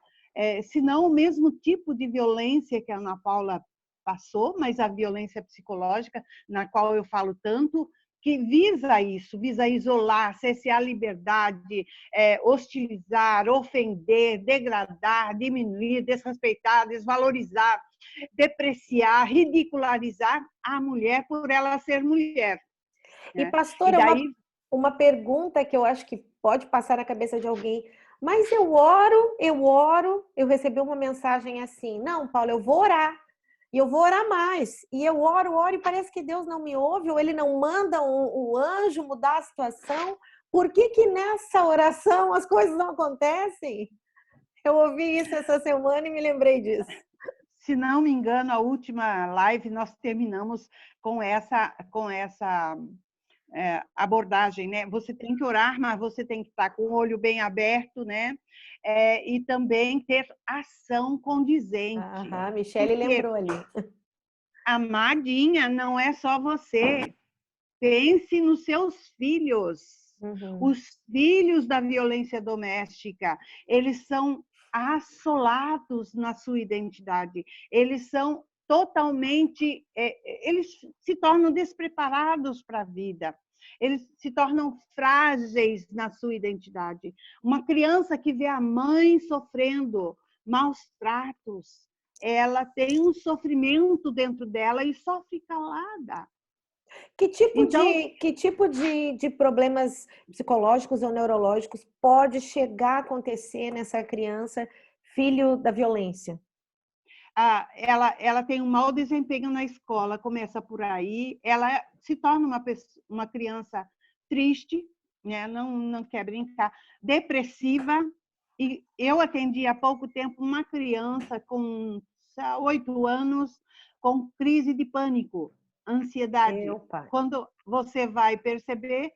se não o mesmo tipo de violência que a Ana Paula passou, mas a violência psicológica, na qual eu falo tanto, que visa isso, visa isolar, cessear a liberdade, hostilizar, ofender, degradar, diminuir, desrespeitar, desvalorizar, depreciar, ridicularizar a mulher por ela ser mulher. E, pastora, uma pergunta que eu acho que pode passar na cabeça de alguém, mas eu oro, eu recebi uma mensagem assim, não, Paulo, eu vou orar, e eu vou orar mais, e eu oro, e parece que Deus não me ouve, ou Ele não manda o anjo mudar a situação, por que nessa oração as coisas não acontecem? Eu ouvi isso essa semana e me lembrei disso. Se não me engano, a última live nós terminamos com essa abordagem, né? Você tem que orar, mas você tem que estar com o olho bem aberto, né? E também ter ação condizente. A Michele lembrou ali. Amadinha, não é só você. Pense nos seus filhos. Os filhos da violência doméstica, eles são assolados na sua identidade. Eles são totalmente, eles se tornam despreparados para a vida. eles se tornam frágeis na sua identidade. Uma criança que vê a mãe sofrendo maus tratos, ela tem um sofrimento dentro dela e sofre calada. Que tipo de problemas psicológicos ou neurológicos pode chegar a acontecer nessa criança, filho da violência? Ela tem um mau desempenho na escola, começa por aí, ela se torna uma criança triste, né? Não quer brincar, depressiva. E eu atendi há pouco tempo uma criança com 8 anos com crise de pânico, ansiedade. Quando você vai perceber,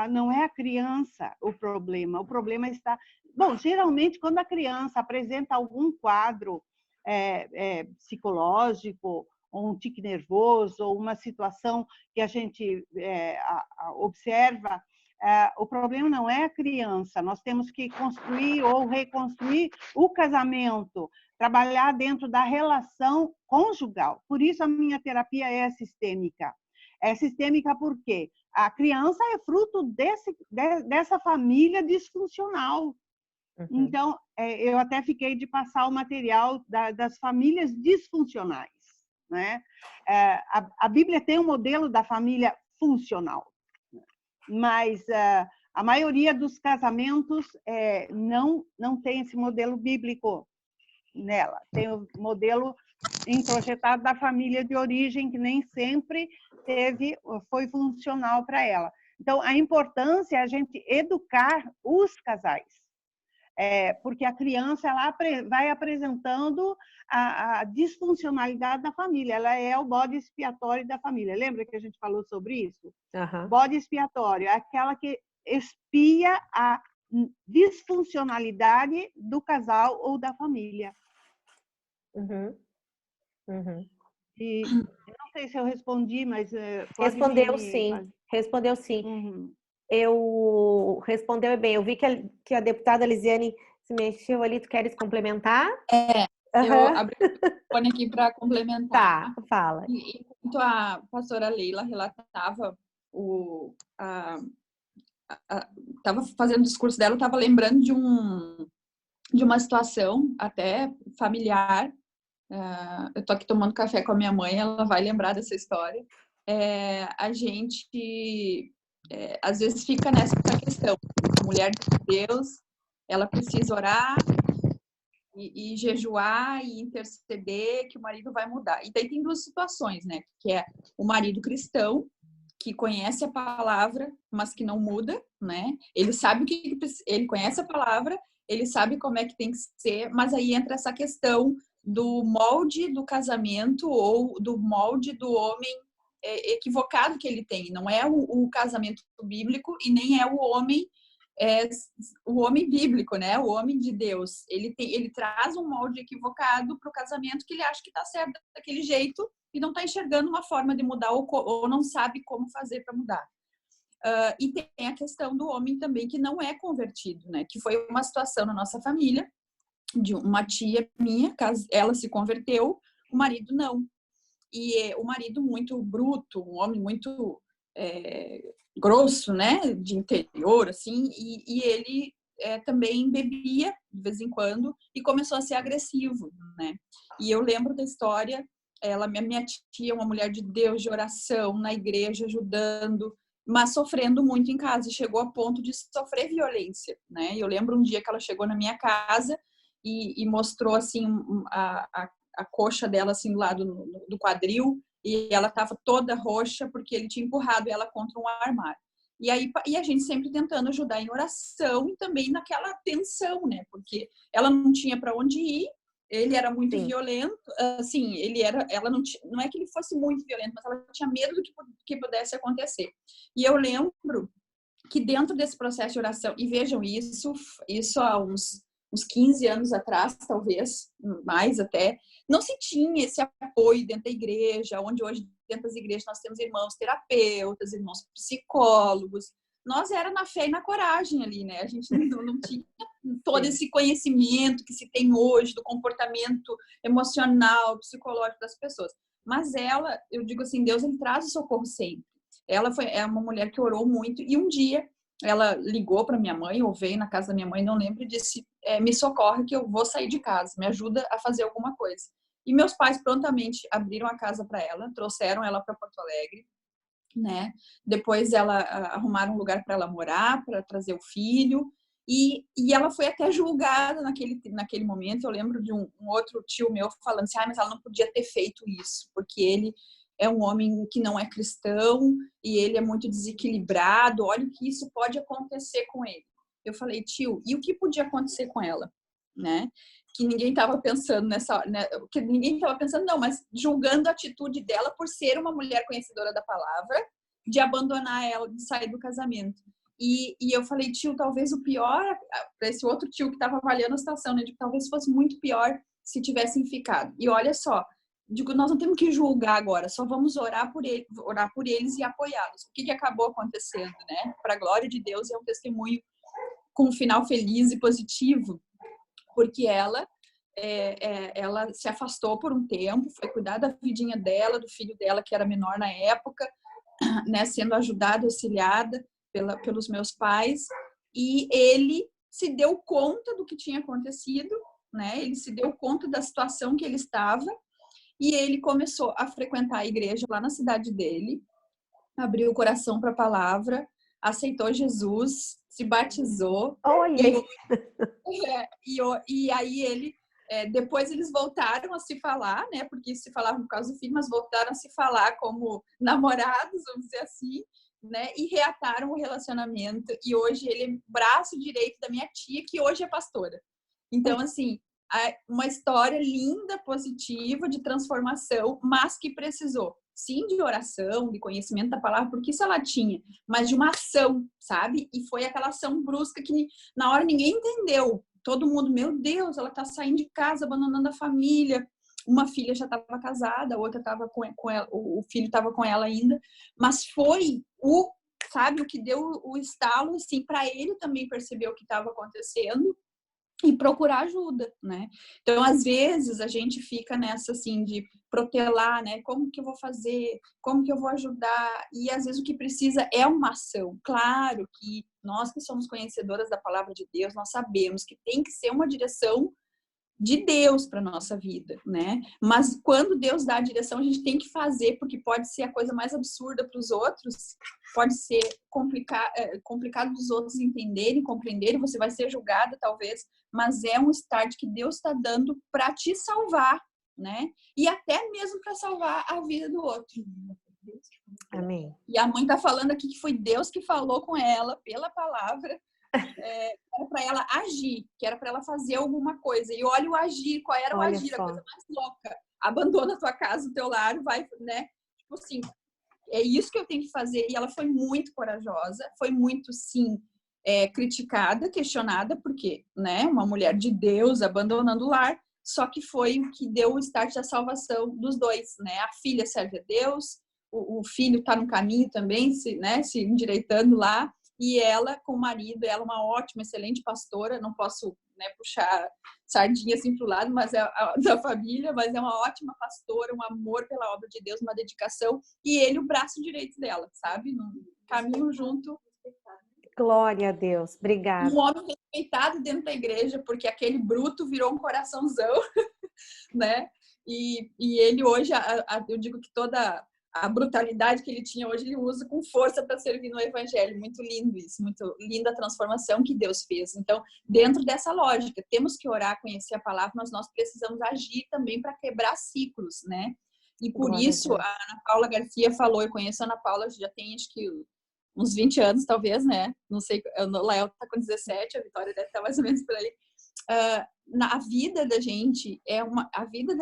não é a criança o problema está... Bom, geralmente, quando a criança apresenta algum quadro psicológico, ou um tique nervoso, ou uma situação que a gente observa, o problema não é a criança. Nós temos que construir ou reconstruir o casamento, trabalhar dentro da relação conjugal. Por isso, a minha terapia é sistêmica. É sistêmica porque a criança é fruto dessa família disfuncional. Então, eu até fiquei de passar o material das famílias disfuncionais, né? A Bíblia tem um modelo da família funcional, mas a maioria dos casamentos não tem esse modelo bíblico nela. Tem o modelo introjetado da família de origem, que nem sempre foi funcional para ela. Então, a importância é a gente educar os casais. Porque a criança ela vai apresentando a disfuncionalidade da família, ela é o bode expiatório da família. Lembra que a gente falou sobre isso? Uhum. Bode expiatório é aquela que expia a disfuncionalidade do casal ou da família. Uhum. Uhum. E não sei se eu respondi, mas... Respondeu sim. Uhum. Respondeu bem. Eu vi que a deputada Lisiane se mexeu ali. Tu queres complementar? Eu abri o telefone aqui para complementar. Tá, fala. Enquanto a pastora Leila relatava estava fazendo o discurso dela, eu estava lembrando de uma situação até familiar. Eu tô aqui tomando café com a minha mãe, ela vai lembrar dessa história. A gente às vezes fica nessa questão. A mulher de Deus, ela precisa orar e jejuar e interceder que o marido vai mudar. E daí tem duas situações, né? Que é o marido cristão, que conhece a palavra, mas que não muda, né? Ele sabe ele conhece a palavra, ele sabe como é que tem que ser, mas aí entra essa questão do molde do casamento ou do molde do homem equivocado que ele tem. Não é o casamento bíblico e nem é o homem bíblico, né? O homem de Deus. Ele traz um molde equivocado para o casamento que ele acha que está certo daquele jeito e não está enxergando uma forma de mudar ou não sabe como fazer para mudar. E tem a questão do homem também que não é convertido, né? Que foi uma situação na nossa família de uma tia minha, ela se converteu, o marido não. E o marido muito bruto, um homem muito grosso, né, de interior, assim, e ele também bebia de vez em quando e começou a ser agressivo, né. E eu lembro da história, minha tia, uma mulher de Deus, de oração, na igreja, ajudando, mas sofrendo muito em casa, e chegou a ponto de sofrer violência, né. Eu lembro um dia que ela chegou na minha casa e mostrou, assim, a coxa dela, assim, do lado do quadril, e ela estava toda roxa porque ele tinha empurrado ela contra um armário. E a gente sempre tentando ajudar em oração e também naquela tensão, né? Porque ela não tinha para onde ir, ele era muito violento, assim, ela não é que ele fosse muito violento, mas ela tinha medo do que pudesse acontecer. E eu lembro que dentro desse processo de oração, e vejam isso há uns 15 anos atrás, talvez, mais até, não se tinha esse apoio dentro da igreja, onde hoje dentro das igrejas nós temos irmãos terapeutas, irmãos psicólogos. Nós era na fé e na coragem ali, né? A gente não tinha todo esse conhecimento que se tem hoje do comportamento emocional, psicológico das pessoas. Mas eu digo assim, Deus, ele traz o socorro sempre. Ela é uma mulher que orou muito, e um dia ela ligou para minha mãe, ou veio na casa da minha mãe, não lembro, e disse, me socorre que eu vou sair de casa, me ajuda a fazer alguma coisa. E meus pais prontamente abriram a casa para ela, trouxeram ela para Porto Alegre, né? Depois arrumaram um lugar para ela morar, para trazer o filho, e ela foi até julgada naquele momento. Eu lembro de um outro tio meu falando assim, mas ela não podia ter feito isso, porque ele é um homem que não é cristão e ele é muito desequilibrado, olha o que isso pode acontecer com ele. Eu falei, tio, e o que podia acontecer com ela, né? Que ninguém estava pensando que ninguém estava pensando, não, mas julgando a atitude dela por ser uma mulher conhecedora da palavra, de abandonar ela, de sair do casamento. E eu falei, tio, talvez o pior, para esse outro tio que estava avaliando a situação, né, de que talvez fosse muito pior se tivessem ficado. E olha só, digo, nós não temos que julgar agora, só vamos orar por eles e apoiá-los. O que acabou acontecendo, né? Para a glória de Deus, é um testemunho com um final feliz e positivo, porque ela se afastou por um tempo, foi cuidar da vidinha dela, do filho dela, que era menor na época, né, sendo ajudada, auxiliada pelos meus pais, e ele se deu conta do que tinha acontecido, né? Ele se deu conta da situação que ele estava, e ele começou a frequentar a igreja lá na cidade dele, abriu o coração para a palavra, aceitou Jesus, se batizou. Olha! E aí depois eles voltaram a se falar, né? Porque se falavam por causa do filho, mas voltaram a se falar como namorados, vamos dizer assim, né? E reataram o relacionamento. E hoje ele é braço direito da minha tia, que hoje é pastora. Então, assim, uma história linda, positiva, de transformação, mas que precisou, sim, de oração, de conhecimento da palavra, porque isso ela tinha, mas de uma ação, sabe? E foi aquela ação brusca que na hora ninguém entendeu. Todo mundo, meu Deus, ela tá saindo de casa, abandonando a família. Uma filha já estava casada, a outra estava com ela, o filho estava com ela ainda, mas foi o que deu o estalo, assim, para ele também perceber o que estava acontecendo e procurar ajuda, né? Então, às vezes, a gente fica nessa, assim, de protelar, né? Como que eu vou fazer? Como que eu vou ajudar? E, às vezes, o que precisa é uma ação. Claro que nós que somos conhecedoras da palavra de Deus, nós sabemos que tem que ser uma direção de Deus para nossa vida, né? Mas quando Deus dá a direção, a gente tem que fazer, porque pode ser a coisa mais absurda para os outros, pode ser complicado dos outros entenderem, compreenderem, você vai ser julgada talvez, mas é um start que Deus está dando para te salvar, né? E até mesmo para salvar a vida do outro. Amém. E a mãe está falando aqui que foi Deus que falou com ela pela palavra, era para ela agir, que era para ela fazer alguma coisa. E olha o agir, qual era o agir? A coisa mais louca. Abandona a tua casa, o teu lar, vai, né? Tipo assim, é isso que eu tenho que fazer. E ela foi muito corajosa, foi muito, sim, criticada, questionada, porque, né, uma mulher de Deus abandonando o lar, só que foi o que deu o start da salvação dos dois, né? A filha serve a Deus, o filho está no caminho também, se endireitando lá, e ela com o marido, ela uma ótima, excelente pastora, não posso, né, puxar sardinha assim pro lado, mas da família, mas é uma ótima pastora, um amor pela obra de Deus, uma dedicação, e ele o braço direito dela, sabe? No caminho junto. Glória a Deus, obrigada. Um homem respeitado dentro da igreja, porque aquele bruto virou um coraçãozão, né? E ele hoje, eu digo que toda a brutalidade que ele tinha hoje, ele usa com força para servir no evangelho. Muito lindo isso, muito linda a transformação que Deus fez. Então, dentro dessa lógica, temos que orar, conhecer a palavra, mas nós precisamos agir também para quebrar ciclos, né? E por isso, a Ana Paula Garcia falou, eu conheço a Ana Paula, já tem acho que uns 20 anos, talvez, né? Não sei, o Lael está com 17, a Vitória deve estar mais ou menos por aí. A vida da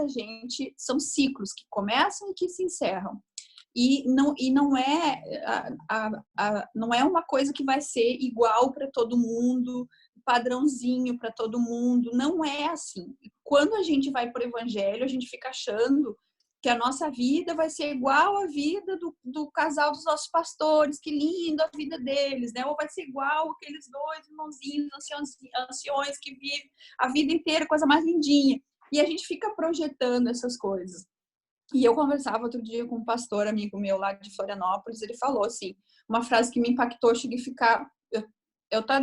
gente são ciclos que começam e que se encerram. E não é uma coisa que vai ser igual para todo mundo, padrãozinho para todo mundo. Não é assim. Quando a gente vai para o evangelho, a gente fica achando que a nossa vida vai ser igual à vida do casal dos nossos pastores, que lindo a vida deles, né? Ou vai ser igual aqueles dois irmãozinhos anciões que vivem a vida inteira, coisa mais lindinha. E a gente fica projetando essas coisas. E eu conversava outro dia com um pastor amigo meu lá de Florianópolis, ele falou assim, uma frase que me impactou, eu cheguei a ficar...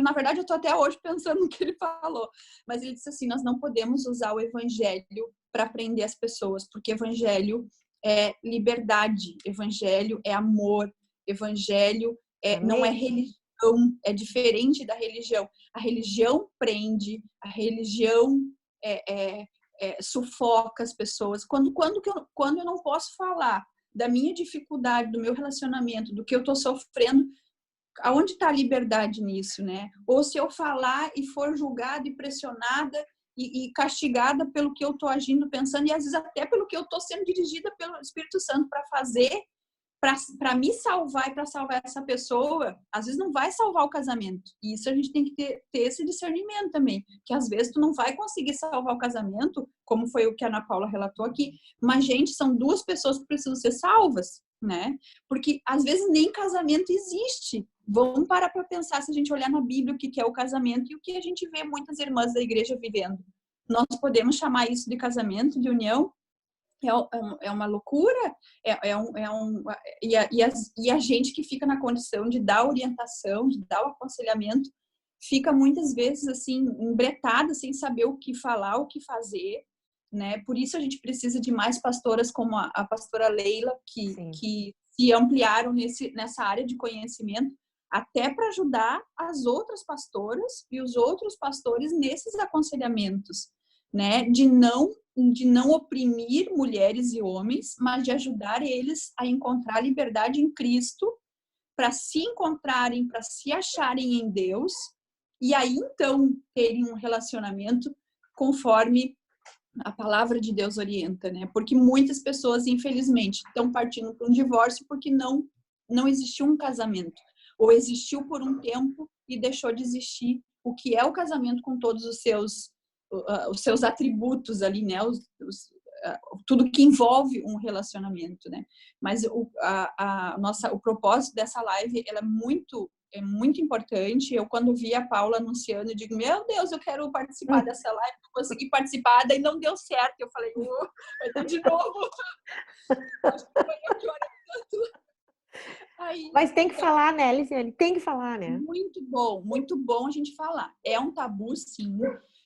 na verdade, eu estou até hoje pensando no que ele falou, mas ele disse assim, nós não podemos usar o evangelho para prender as pessoas, porque evangelho é liberdade, evangelho é amor, evangelho não é religião, é diferente da religião. A religião prende, a religião sufoca as pessoas. Quando eu não posso falar da minha dificuldade, do meu relacionamento, do que eu estou sofrendo, aonde está a liberdade nisso, né? Ou se eu falar e for julgada e pressionada e castigada pelo que eu estou agindo, pensando, e às vezes até pelo que eu estou sendo dirigida pelo Espírito Santo para fazer, para me salvar e para salvar essa pessoa, às vezes não vai salvar o casamento. E isso a gente tem que ter esse discernimento também, que às vezes tu não vai conseguir salvar o casamento, como foi o que a Ana Paula relatou aqui, mas, gente, são duas pessoas que precisam ser salvas, né? Porque às vezes nem casamento existe. Vamos parar para pensar, se a gente olhar na Bíblia o que é o casamento e o que a gente vê muitas irmãs da igreja vivendo. Nós podemos chamar isso de casamento, de união? É uma loucura, e a gente que fica na condição de dar orientação, de dar o aconselhamento, fica muitas vezes assim, embretada, sem saber o que falar, o que fazer, né? Por isso a gente precisa de mais pastoras como a pastora Leila, que se ampliaram nessa área de conhecimento, até para ajudar as outras pastoras e os outros pastores nesses aconselhamentos, né? De não oprimir mulheres e homens, mas de ajudar eles a encontrar liberdade em Cristo, para se encontrarem, para se acharem em Deus, e aí então terem um relacionamento conforme a palavra de Deus orienta, né? Porque muitas pessoas, infelizmente, estão partindo para um divórcio porque não existiu um casamento, ou existiu por um tempo e deixou de existir o que é o casamento com todos os seus atributos ali, né? Tudo que envolve um relacionamento, né? Mas o propósito dessa live, ela é muito importante. Eu, quando vi a Paula anunciando, eu digo, meu Deus, eu quero participar dessa live, não consegui participar, daí não deu certo. Eu falei, vai ter de novo. Acho que foi eu que orei tanto. Aí, mas tem que falar, né, Elisiane? Tem que falar, né? Muito bom a gente falar. É um tabu, sim.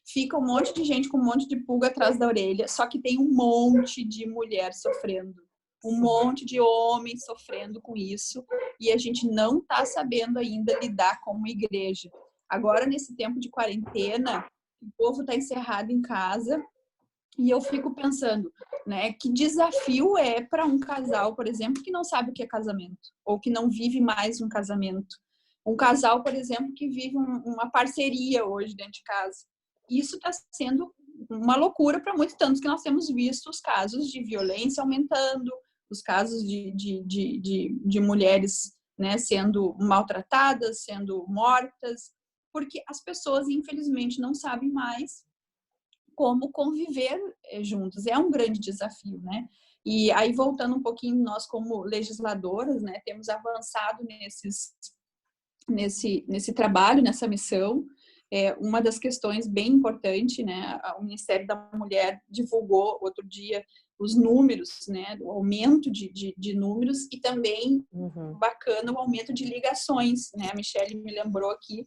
Fica um monte de gente com um monte de pulga atrás da orelha, só que tem um monte de mulher sofrendo, um monte de homens sofrendo com isso, e a gente não está sabendo ainda lidar como igreja. Agora, nesse tempo de quarentena, o povo está encerrado em casa, e eu fico pensando, né, que desafio é para um casal, por exemplo, que não sabe o que é casamento, ou que não vive mais um casamento. Um casal, por exemplo, que vive uma parceria hoje dentro de casa. Isso está sendo uma loucura para muitos, tantos que nós temos visto os casos de violência aumentando, os casos de mulheres, né, sendo maltratadas, sendo mortas, porque as pessoas, infelizmente, não sabem mais como conviver juntos. É um grande desafio, né? E aí, voltando um pouquinho, nós como legisladoras, né, temos avançado nesse trabalho, nessa missão. Uma das questões bem importantes, né, o Ministério da Mulher divulgou outro dia os números, né, o aumento de números, e também, bacana, o aumento de ligações, né? A Michelle me lembrou aqui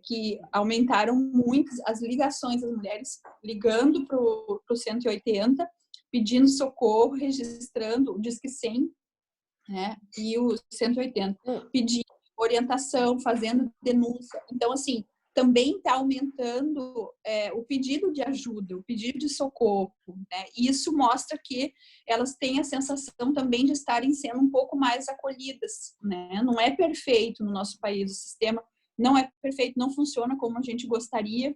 que aumentaram muito as ligações das mulheres ligando para o 180, pedindo socorro, registrando o Disque 100, né, e o 180, pedindo orientação, fazendo denúncia. Então, assim, também está aumentando o pedido de ajuda, o pedido de socorro, né? E isso mostra que elas têm a sensação também de estarem sendo um pouco mais acolhidas, né? Não é perfeito no nosso país, o sistema não é perfeito, não funciona como a gente gostaria,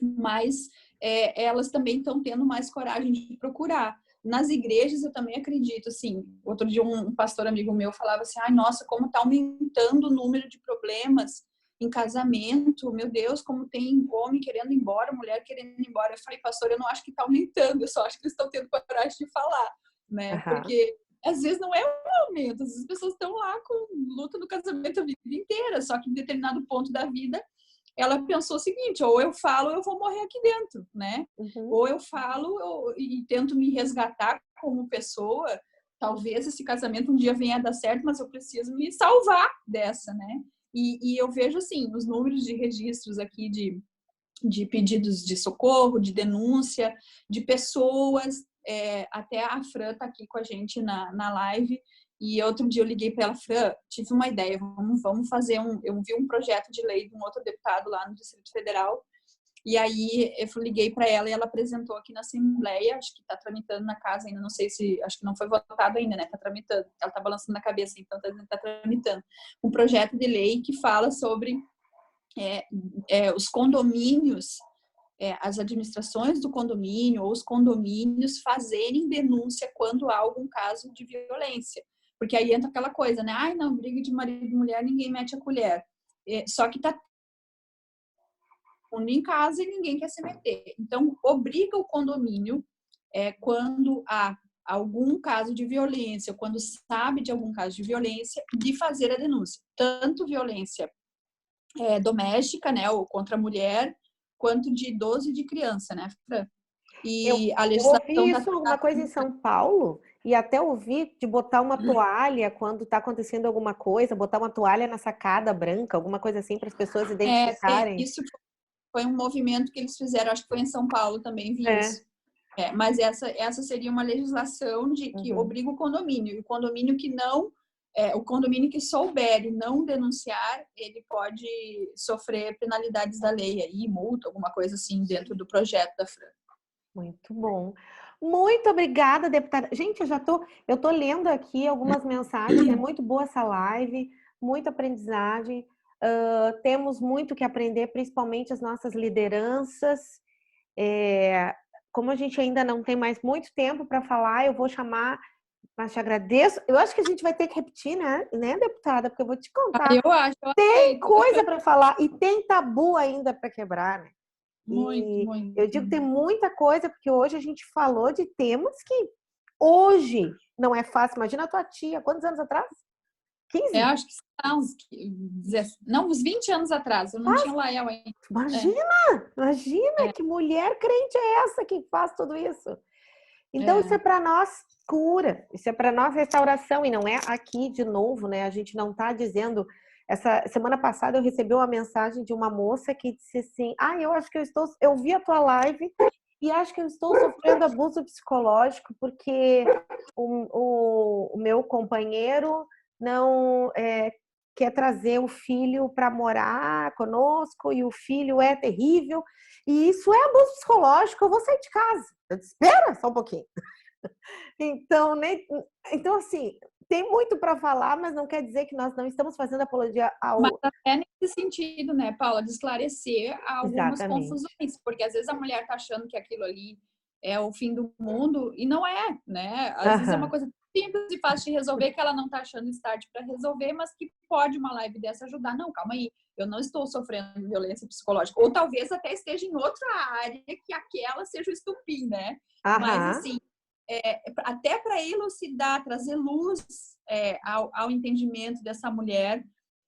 mas elas também estão tendo mais coragem de procurar. Nas igrejas, eu também acredito, assim, outro dia um pastor amigo meu falava assim, ai, nossa, como está aumentando o número de problemas em casamento, meu Deus, como tem homem querendo ir embora, mulher querendo ir embora. Eu falei, pastor, eu não acho que está aumentando, eu só acho que eles estão tendo coragem de falar, né? Porque às vezes não é um aumento, às vezes as pessoas estão lá com luta no casamento a vida inteira, só que em determinado ponto da vida ela pensou o seguinte, ou eu falo ou eu vou morrer aqui dentro, né? Ou eu falo e tento me resgatar como pessoa, talvez esse casamento um dia venha a dar certo, mas eu preciso me salvar dessa, né? E eu vejo, assim, os números de registros aqui de pedidos de socorro, de denúncia, de pessoas, até a Fran tá aqui com a gente na live, e outro dia eu liguei para ela, Fran, tive uma ideia, vamos fazer eu vi um projeto de lei de um outro deputado lá no Distrito Federal, e aí eu liguei para ela e ela apresentou aqui na Assembleia, acho que está tramitando na casa ainda, não sei se, acho que não foi votado ainda, né? Está tramitando, ela está balançando na cabeça, então está tramitando um projeto de lei que fala sobre os condomínios, as administrações do condomínio ou os condomínios fazerem denúncia quando há algum caso de violência. Porque aí entra aquela coisa, né? Ai, não, briga de marido e mulher, ninguém mete a colher. Só que tá mundo em casa e ninguém quer se meter. Então, obriga o condomínio, quando há algum caso de violência, quando sabe de algum caso de violência, de fazer a denúncia. Tanto violência doméstica, né, ou contra a mulher, quanto de idoso e de criança, né, Fran? E a legislação eu ouvi isso, alguma coisa em São Paulo, e até ouvi de botar uma toalha quando está acontecendo alguma coisa, botar uma toalha na sacada branca, alguma coisa assim, para as pessoas identificarem. Isso foi um movimento que eles fizeram, acho que foi em São Paulo também, vi isso. Mas essa seria uma legislação de que obriga o condomínio, e o condomínio que não, o condomínio que souber e não denunciar, ele pode sofrer penalidades da lei aí, multa, alguma coisa assim, dentro do projeto da Fran. Muito bom. Muito obrigada, deputada. Gente, eu tô lendo aqui algumas mensagens, é muito boa essa live, muita aprendizagem. Temos muito que aprender, principalmente as nossas lideranças. Como a gente ainda não tem mais muito tempo para falar, eu vou chamar, mas te agradeço. Eu acho que a gente vai ter que repetir, né, deputada? Porque eu vou te contar. Eu acho. Tem coisa para falar e tem tabu ainda para quebrar, né? Muito. Eu digo que tem muita coisa, porque hoje a gente falou de temas que hoje não é fácil. Imagina a tua tia, quantos anos atrás? 15? Eu acho que uns 20 anos atrás, eu não tinha Lael ainda. Imagina que mulher crente é essa que faz tudo isso. Então isso é para nós cura, isso é para nós restauração, e não é aqui de novo, né? A gente não está dizendo... Essa semana passada eu recebi uma mensagem de uma moça que disse assim, eu acho que eu vi a tua live e acho que eu estou sofrendo abuso psicológico porque o meu companheiro não quer trazer o filho para morar conosco e o filho é terrível e isso é abuso psicológico, eu vou sair de casa. Eu disse, espera só um pouquinho. Então, assim, tem muito para falar, mas não quer dizer que nós não estamos fazendo apologia ao... Mas até nesse sentido, né, Paula, de esclarecer algumas confusões, porque às vezes a mulher tá achando que aquilo ali é o fim do mundo, e não é, né? Às vezes é uma coisa simples e fácil de resolver, que ela não tá achando tarde para resolver, mas que pode uma live dessa ajudar. Não, calma aí, eu não estou sofrendo violência psicológica, ou talvez até esteja em outra área que aquela seja o estupim, né? Mas assim, até para elucidar, trazer luz ao entendimento dessa mulher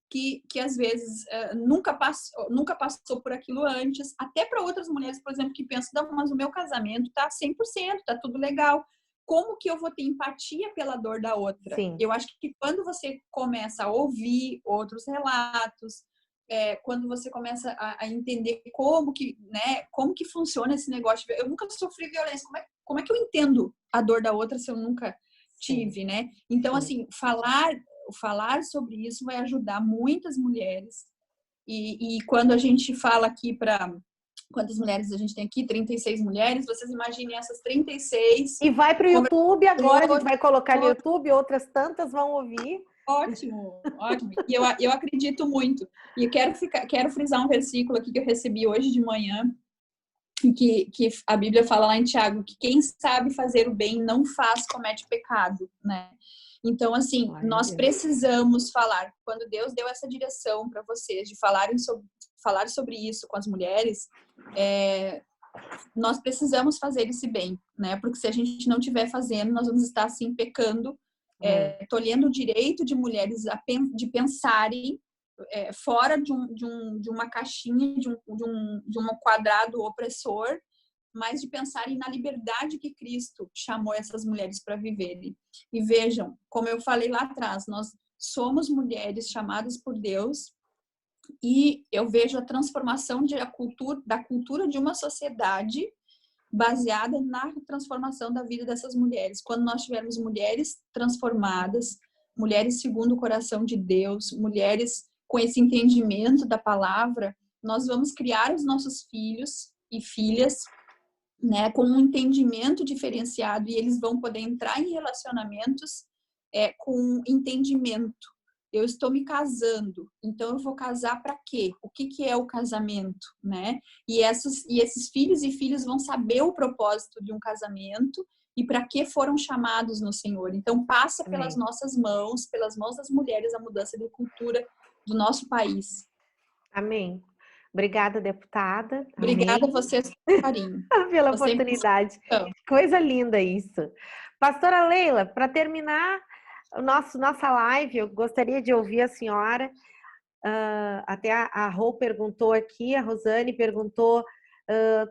que às vezes nunca passou por aquilo antes, até para outras mulheres, por exemplo, que pensam, mas o meu casamento tá 100%, tá tudo legal. Como que eu vou ter empatia pela dor da outra? Sim. Eu acho que quando você começa a ouvir outros relatos, quando você começa a entender como que funciona esse negócio. Eu nunca sofri violência. Como é que eu entendo a dor da outra se eu nunca tive, né? Então, assim, falar sobre isso vai ajudar muitas mulheres. E quando a gente fala aqui para... Quantas mulheres a gente tem aqui? 36 mulheres. Vocês imaginem essas 36. E vai para o YouTube agora, a gente vai colocar no YouTube, outras tantas vão ouvir. Ótimo. E eu acredito muito. E quero frisar um versículo aqui que eu recebi hoje de manhã, que a Bíblia fala lá em Tiago, que quem sabe fazer o bem não faz, comete pecado, né? Então, assim, nós precisamos falar. Quando Deus deu essa direção para vocês de falar sobre isso com as mulheres, nós precisamos fazer esse bem, né? Porque se a gente não estiver fazendo, nós vamos estar, assim, pecando, tolhendo o direito de mulheres de pensarem fora de uma caixinha, de um quadrado opressor, mas de pensarem na liberdade que Cristo chamou essas mulheres para viverem. E vejam, como eu falei lá atrás, nós somos mulheres chamadas por Deus, e eu vejo a transformação da cultura de uma sociedade baseada na transformação da vida dessas mulheres. Quando nós tivermos mulheres transformadas, mulheres segundo o coração de Deus, mulheres com esse entendimento da palavra, nós vamos criar os nossos filhos e filhas, né, com um entendimento diferenciado, e eles vão poder entrar em relacionamentos com entendimento. Eu estou me casando, então eu vou casar para quê? O que é o casamento, né? E esses filhos e filhas vão saber o propósito de um casamento e para que foram chamados no Senhor. Então passa pelas nossas mãos, pelas mãos das mulheres, a mudança de cultura do nosso país. Amém. Obrigada, deputada. Obrigada a vocês pelo carinho. Pela oportunidade. Coisa linda isso. Pastora Leila, para terminar nossa live, eu gostaria de ouvir a senhora. Até a Rô perguntou aqui, a Rosane perguntou,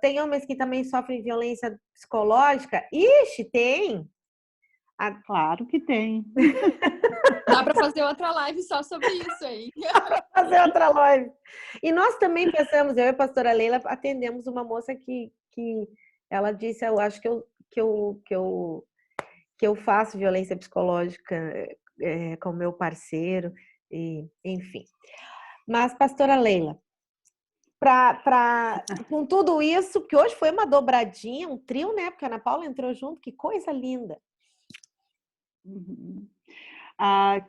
tem homens que também sofrem violência psicológica? Ixi, tem! Claro que tem. Dá para fazer outra live só sobre isso aí. Fazer outra live. E nós também pensamos, eu e a pastora Leila atendemos uma moça que ela disse, eu acho que eu faço violência psicológica com meu parceiro, e, enfim. Mas, pastora Leila, com tudo isso, que hoje foi uma dobradinha, um trio, né? Porque a Ana Paula entrou junto, que coisa linda.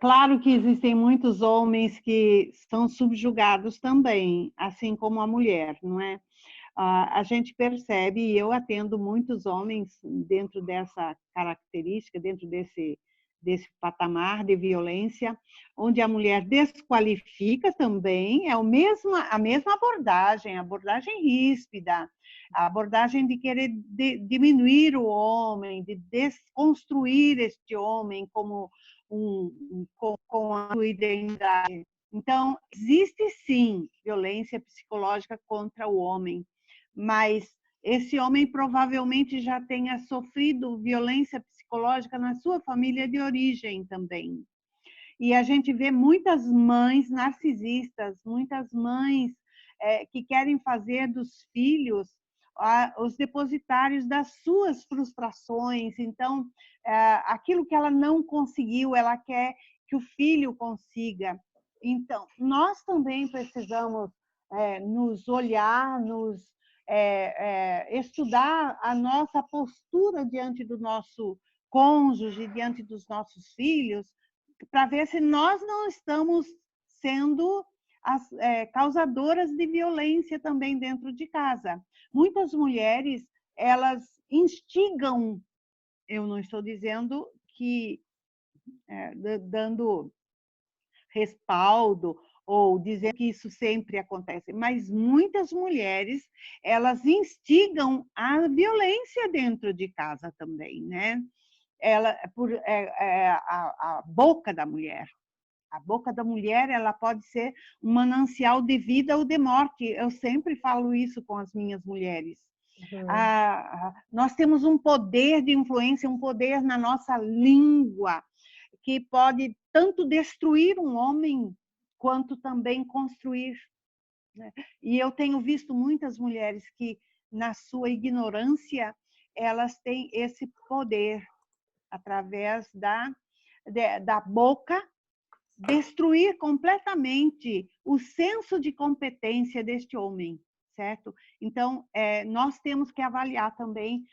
Claro que existem muitos homens que são subjugados também, assim como a mulher, não é? A gente percebe, e eu atendo muitos homens dentro dessa característica, dentro desse patamar de violência, onde a mulher desqualifica também, é a mesma abordagem ríspida, a abordagem de querer diminuir o homem, de desconstruir este homem como com a sua identidade. Então, existe sim violência psicológica contra o homem, mas esse homem provavelmente já tenha sofrido violência psicológica na sua família de origem também. E a gente vê muitas mães narcisistas, muitas mães que querem fazer dos filhos os depositários das suas frustrações. Então, aquilo que ela não conseguiu, ela quer que o filho consiga. Então, nós também precisamos nos olhar, estudar a nossa postura diante do nosso cônjuge, diante dos nossos filhos, para ver se nós não estamos sendo as causadoras de violência também dentro de casa. Muitas mulheres, elas instigam, eu não estou dizendo que dando respaldo ou dizer que isso sempre acontece, mas muitas mulheres, elas instigam a violência dentro de casa também, né? A boca da mulher. A boca da mulher, ela pode ser um manancial de vida ou de morte. Eu sempre falo isso com as minhas mulheres. Nós temos um poder de influência, um poder na nossa língua, que pode tanto destruir um homem, quanto também construir. E eu tenho visto muitas mulheres que, na sua ignorância, elas têm esse poder, através da boca, destruir completamente o senso de competência deste homem, certo? Então, nós temos que avaliar também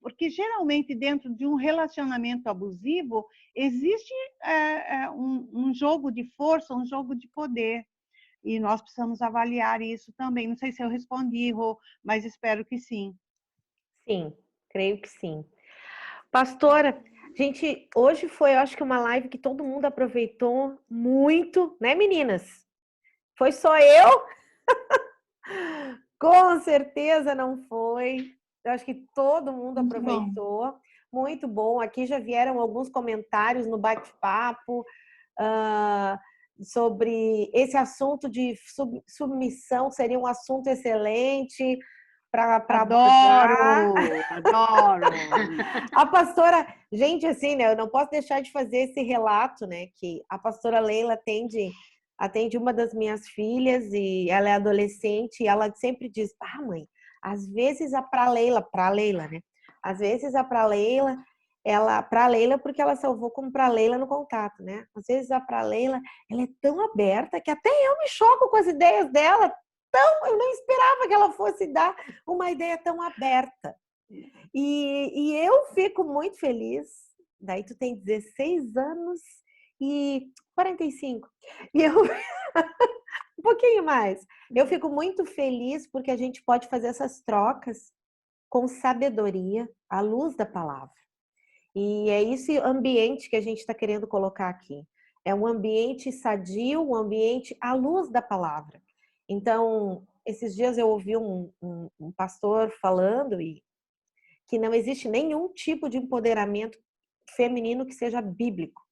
porque geralmente dentro de um relacionamento abusivo existe um jogo de força, um jogo de poder, e nós precisamos avaliar isso também. Não sei se eu respondi, Rô, mas espero que sim. Sim, creio que sim. Pastora, gente, hoje foi, eu acho que uma live que todo mundo aproveitou muito, né, meninas? Foi só eu? Com certeza não foi. Eu acho que todo mundo aproveitou. Muito bom. Aqui já vieram alguns comentários no bate-papo. sobre esse assunto de submissão, seria um assunto excelente para Adoro, adoro. A pastora, gente, assim, né? Eu não posso deixar de fazer esse relato, né? Que a pastora Leila atende uma das minhas filhas e ela é adolescente e ela sempre diz: "Ah, mãe, às vezes para Leila, né? Às vezes para Leila porque ela salvou como para Leila no contato, né? Às vezes para Leila, ela é tão aberta que até eu me choco com as ideias dela. Eu não esperava que ela fosse dar uma ideia tão aberta. E eu fico muito feliz. Daí tu tem 16 anos e 45. E eu um pouquinho mais. Eu fico muito feliz porque a gente pode fazer essas trocas com sabedoria, à luz da palavra. E é esse ambiente que a gente está querendo colocar aqui. É um ambiente sadio, um ambiente à luz da palavra. Então, esses dias eu ouvi um pastor falando que não existe nenhum tipo de empoderamento feminino que seja bíblico.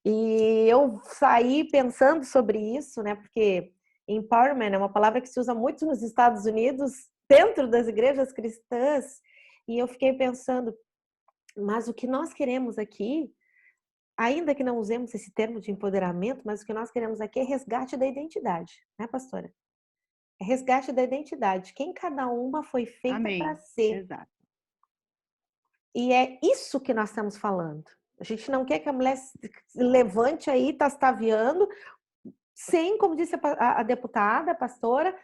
E eu saí pensando sobre isso, né? Porque empowerment é uma palavra que se usa muito nos Estados Unidos, dentro das igrejas cristãs. E eu fiquei pensando, mas o que nós queremos aqui, ainda que não usemos esse termo de empoderamento, mas o que nós queremos aqui é resgate da identidade, né, pastora? É resgate da identidade. Quem cada uma foi feita para ser. Exato. E é isso que nós estamos falando. A gente não quer que a mulher se levante aí, tastaviando, sem, como disse a deputada, a pastora,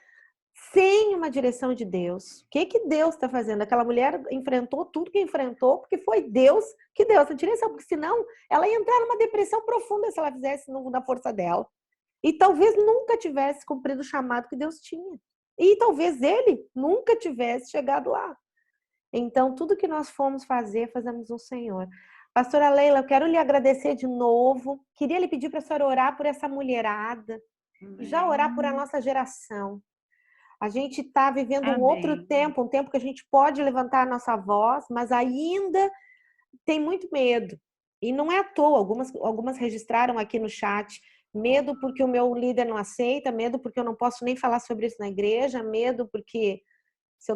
sem uma direção de Deus. O que Deus está fazendo? Aquela mulher enfrentou tudo que enfrentou, porque foi Deus que deu essa direção, porque senão ela ia entrar numa depressão profunda se ela fizesse na força dela. E talvez nunca tivesse cumprido o chamado que Deus tinha. E talvez ele nunca tivesse chegado lá. Então, tudo que nós fomos fazer, fazemos no Senhor. Pastora Leila, eu quero lhe agradecer de novo. Queria lhe pedir para a senhora orar por essa mulherada e já orar por a nossa geração. A gente está vivendo um outro tempo, um tempo que a gente pode levantar a nossa voz, mas ainda tem muito medo. E não é à toa, algumas registraram aqui no chat, medo porque o meu líder não aceita, medo porque eu não posso nem falar sobre isso na igreja, medo porque se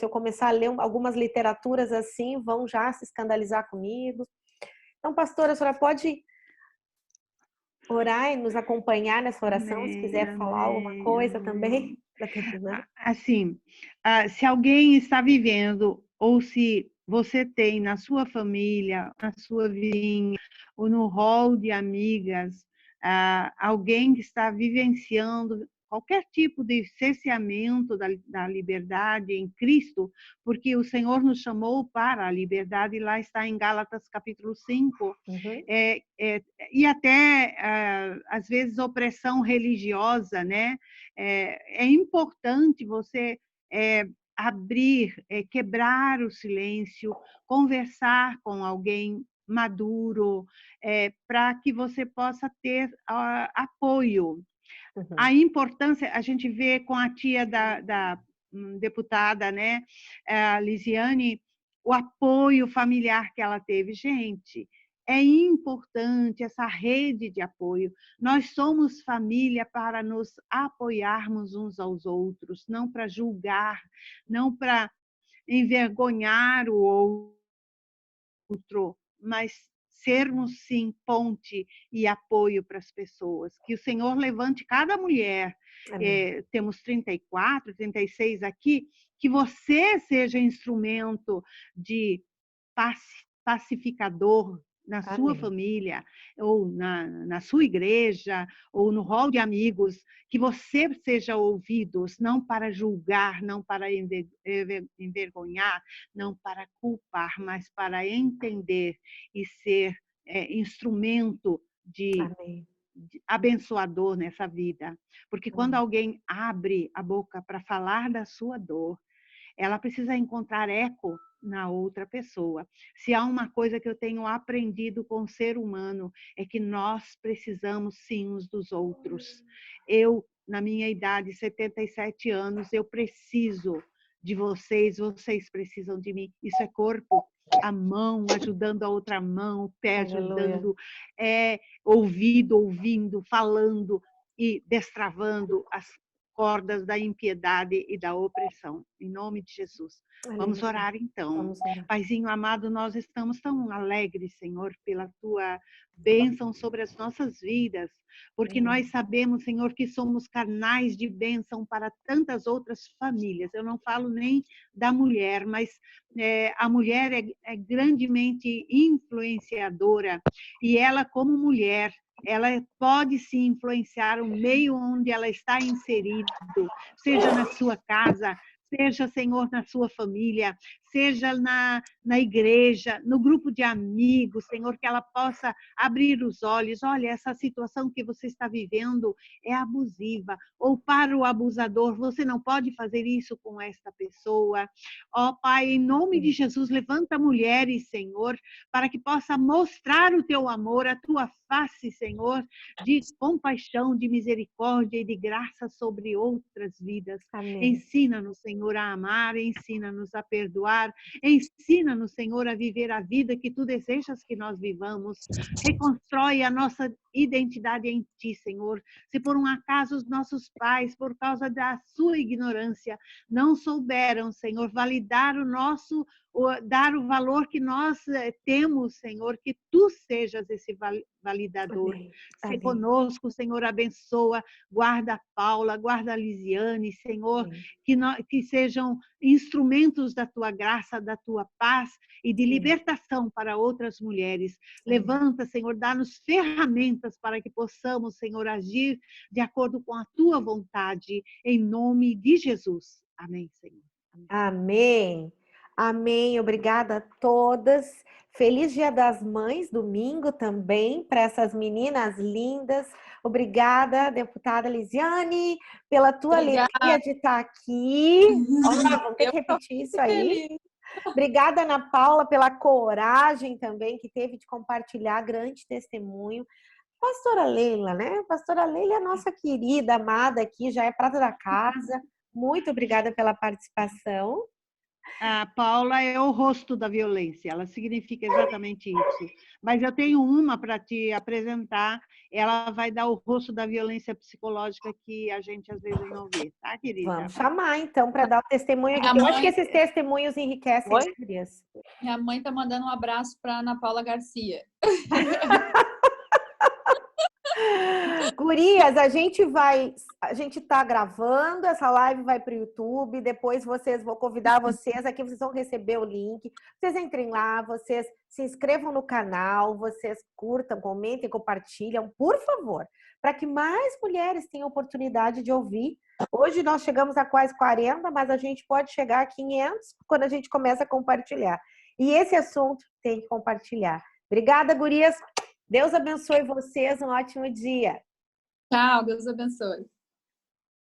eu começar a ler algumas literaturas assim, vão já se escandalizar comigo. Então, pastora, a senhora pode orar e nos acompanhar nessa oração, se quiser falar alguma coisa também, para terminar. Assim, se alguém está vivendo, ou se você tem na sua família, na sua vizinha, ou no hall de amigas, alguém que está vivenciando qualquer tipo de cerceamento da liberdade em Cristo, porque o Senhor nos chamou para a liberdade, e lá está em Gálatas capítulo 5, e até, às vezes, opressão religiosa, né? É importante você abrir, quebrar o silêncio, conversar com alguém maduro, para que você possa ter apoio. A importância, a gente vê com a tia da deputada, né, a Lisiane, o apoio familiar que ela teve. Gente, é importante essa rede de apoio. Nós somos família para nos apoiarmos uns aos outros, não para julgar, não para envergonhar o outro, mas sermos, sim, ponte e apoio para as pessoas. Que o Senhor levante cada mulher, temos 34, 36 aqui, que você seja instrumento de pacificador na sua família, ou na sua igreja, ou no hall de amigos, que você seja ouvido, não para julgar, não para envergonhar, não para culpar, mas para entender e ser instrumento de abençoador nessa vida. Porque quando alguém abre a boca para falar da sua dor, ela precisa encontrar eco na outra pessoa. Se há uma coisa que eu tenho aprendido com o ser humano, é que nós precisamos sim uns dos outros. Eu, na minha idade, 77 anos, eu preciso de vocês, vocês precisam de mim. Isso é corpo. a mão ajudando a outra mão, o pé Aleluia. ajudando, ouvido ouvindo, falando e destravando as cordas da impiedade e da opressão. Em nome de Jesus. Vamos Aleluia. orar então. Vamos orar. Paizinho amado, nós estamos tão alegres, Senhor, pela tua bênção sobre as nossas vidas, porque nós sabemos, Senhor, que somos canais de bênção para tantas outras famílias. Eu não falo nem da mulher, mas a mulher é grandemente influenciadora, e ela, como mulher, ela pode se influenciar o meio onde ela está inserido, seja na sua casa, seja, Senhor, na sua família, seja na igreja, no grupo de amigos, Senhor, que ela possa abrir os olhos. Olha, essa situação que você está vivendo é abusiva, ou para o abusador, você não pode fazer isso com esta pessoa. Ó Pai, em nome de Jesus, levanta mulheres, Senhor, para que possa mostrar o teu amor, a tua face, Senhor, de compaixão, de misericórdia e de graça sobre outras vidas. Amém. Ensina-nos, Senhor, a amar, ensina-nos a perdoar, ensina-nos, Senhor, a viver a vida que tu desejas que nós vivamos. Reconstrói a nossa identidade em ti, Senhor. Se por um acaso os nossos pais, por causa da sua ignorância, não souberam, Senhor, validar dar o valor que nós temos, Senhor, que tu sejas esse validador. Amém. Se conosco, Senhor, abençoa, guarda a Paula, guarda a Lisiane, Senhor, que sejam instrumentos da tua graça, da tua paz e de libertação para outras mulheres. Levanta, Senhor, dá-nos ferramentas para que possamos, Senhor, agir de acordo com a tua vontade, em nome de Jesus. Amém, Senhor. Amém. Amém. Obrigada a todas. Feliz Dia das Mães, domingo também, para essas meninas lindas. Obrigada, deputada Lisiane, pela tua alegria de estar aqui. Olha, vamos ter que repetir isso aí. Obrigada, Ana Paula, pela coragem também que teve de compartilhar, grande testemunho. Pastora Leila, né? Pastora Leila é a nossa querida, amada aqui, já é prata da casa. Muito obrigada pela participação. A Paula é o rosto da violência, ela significa exatamente isso. Mas eu tenho uma para te apresentar, ela vai dar o rosto da violência psicológica que a gente às vezes não vê, tá, querida? Vamos chamar, então, para dar o testemunho aqui. Eu acho que esses testemunhos enriquecem as crianças. Minha mãe tá mandando um abraço para Ana Paula Garcia. Gurias, a gente tá gravando, essa live vai para o YouTube, depois vou convidar vocês aqui, vocês vão receber o link, vocês entrem lá, vocês se inscrevam no canal, vocês curtam, comentem, compartilham, por favor, para que mais mulheres tenham oportunidade de ouvir. Hoje nós chegamos a quase 40, mas a gente pode chegar a 500 quando a gente começa a compartilhar. E esse assunto tem que compartilhar. Obrigada, gurias. Deus abençoe vocês, um ótimo dia. Tchau, Deus abençoe.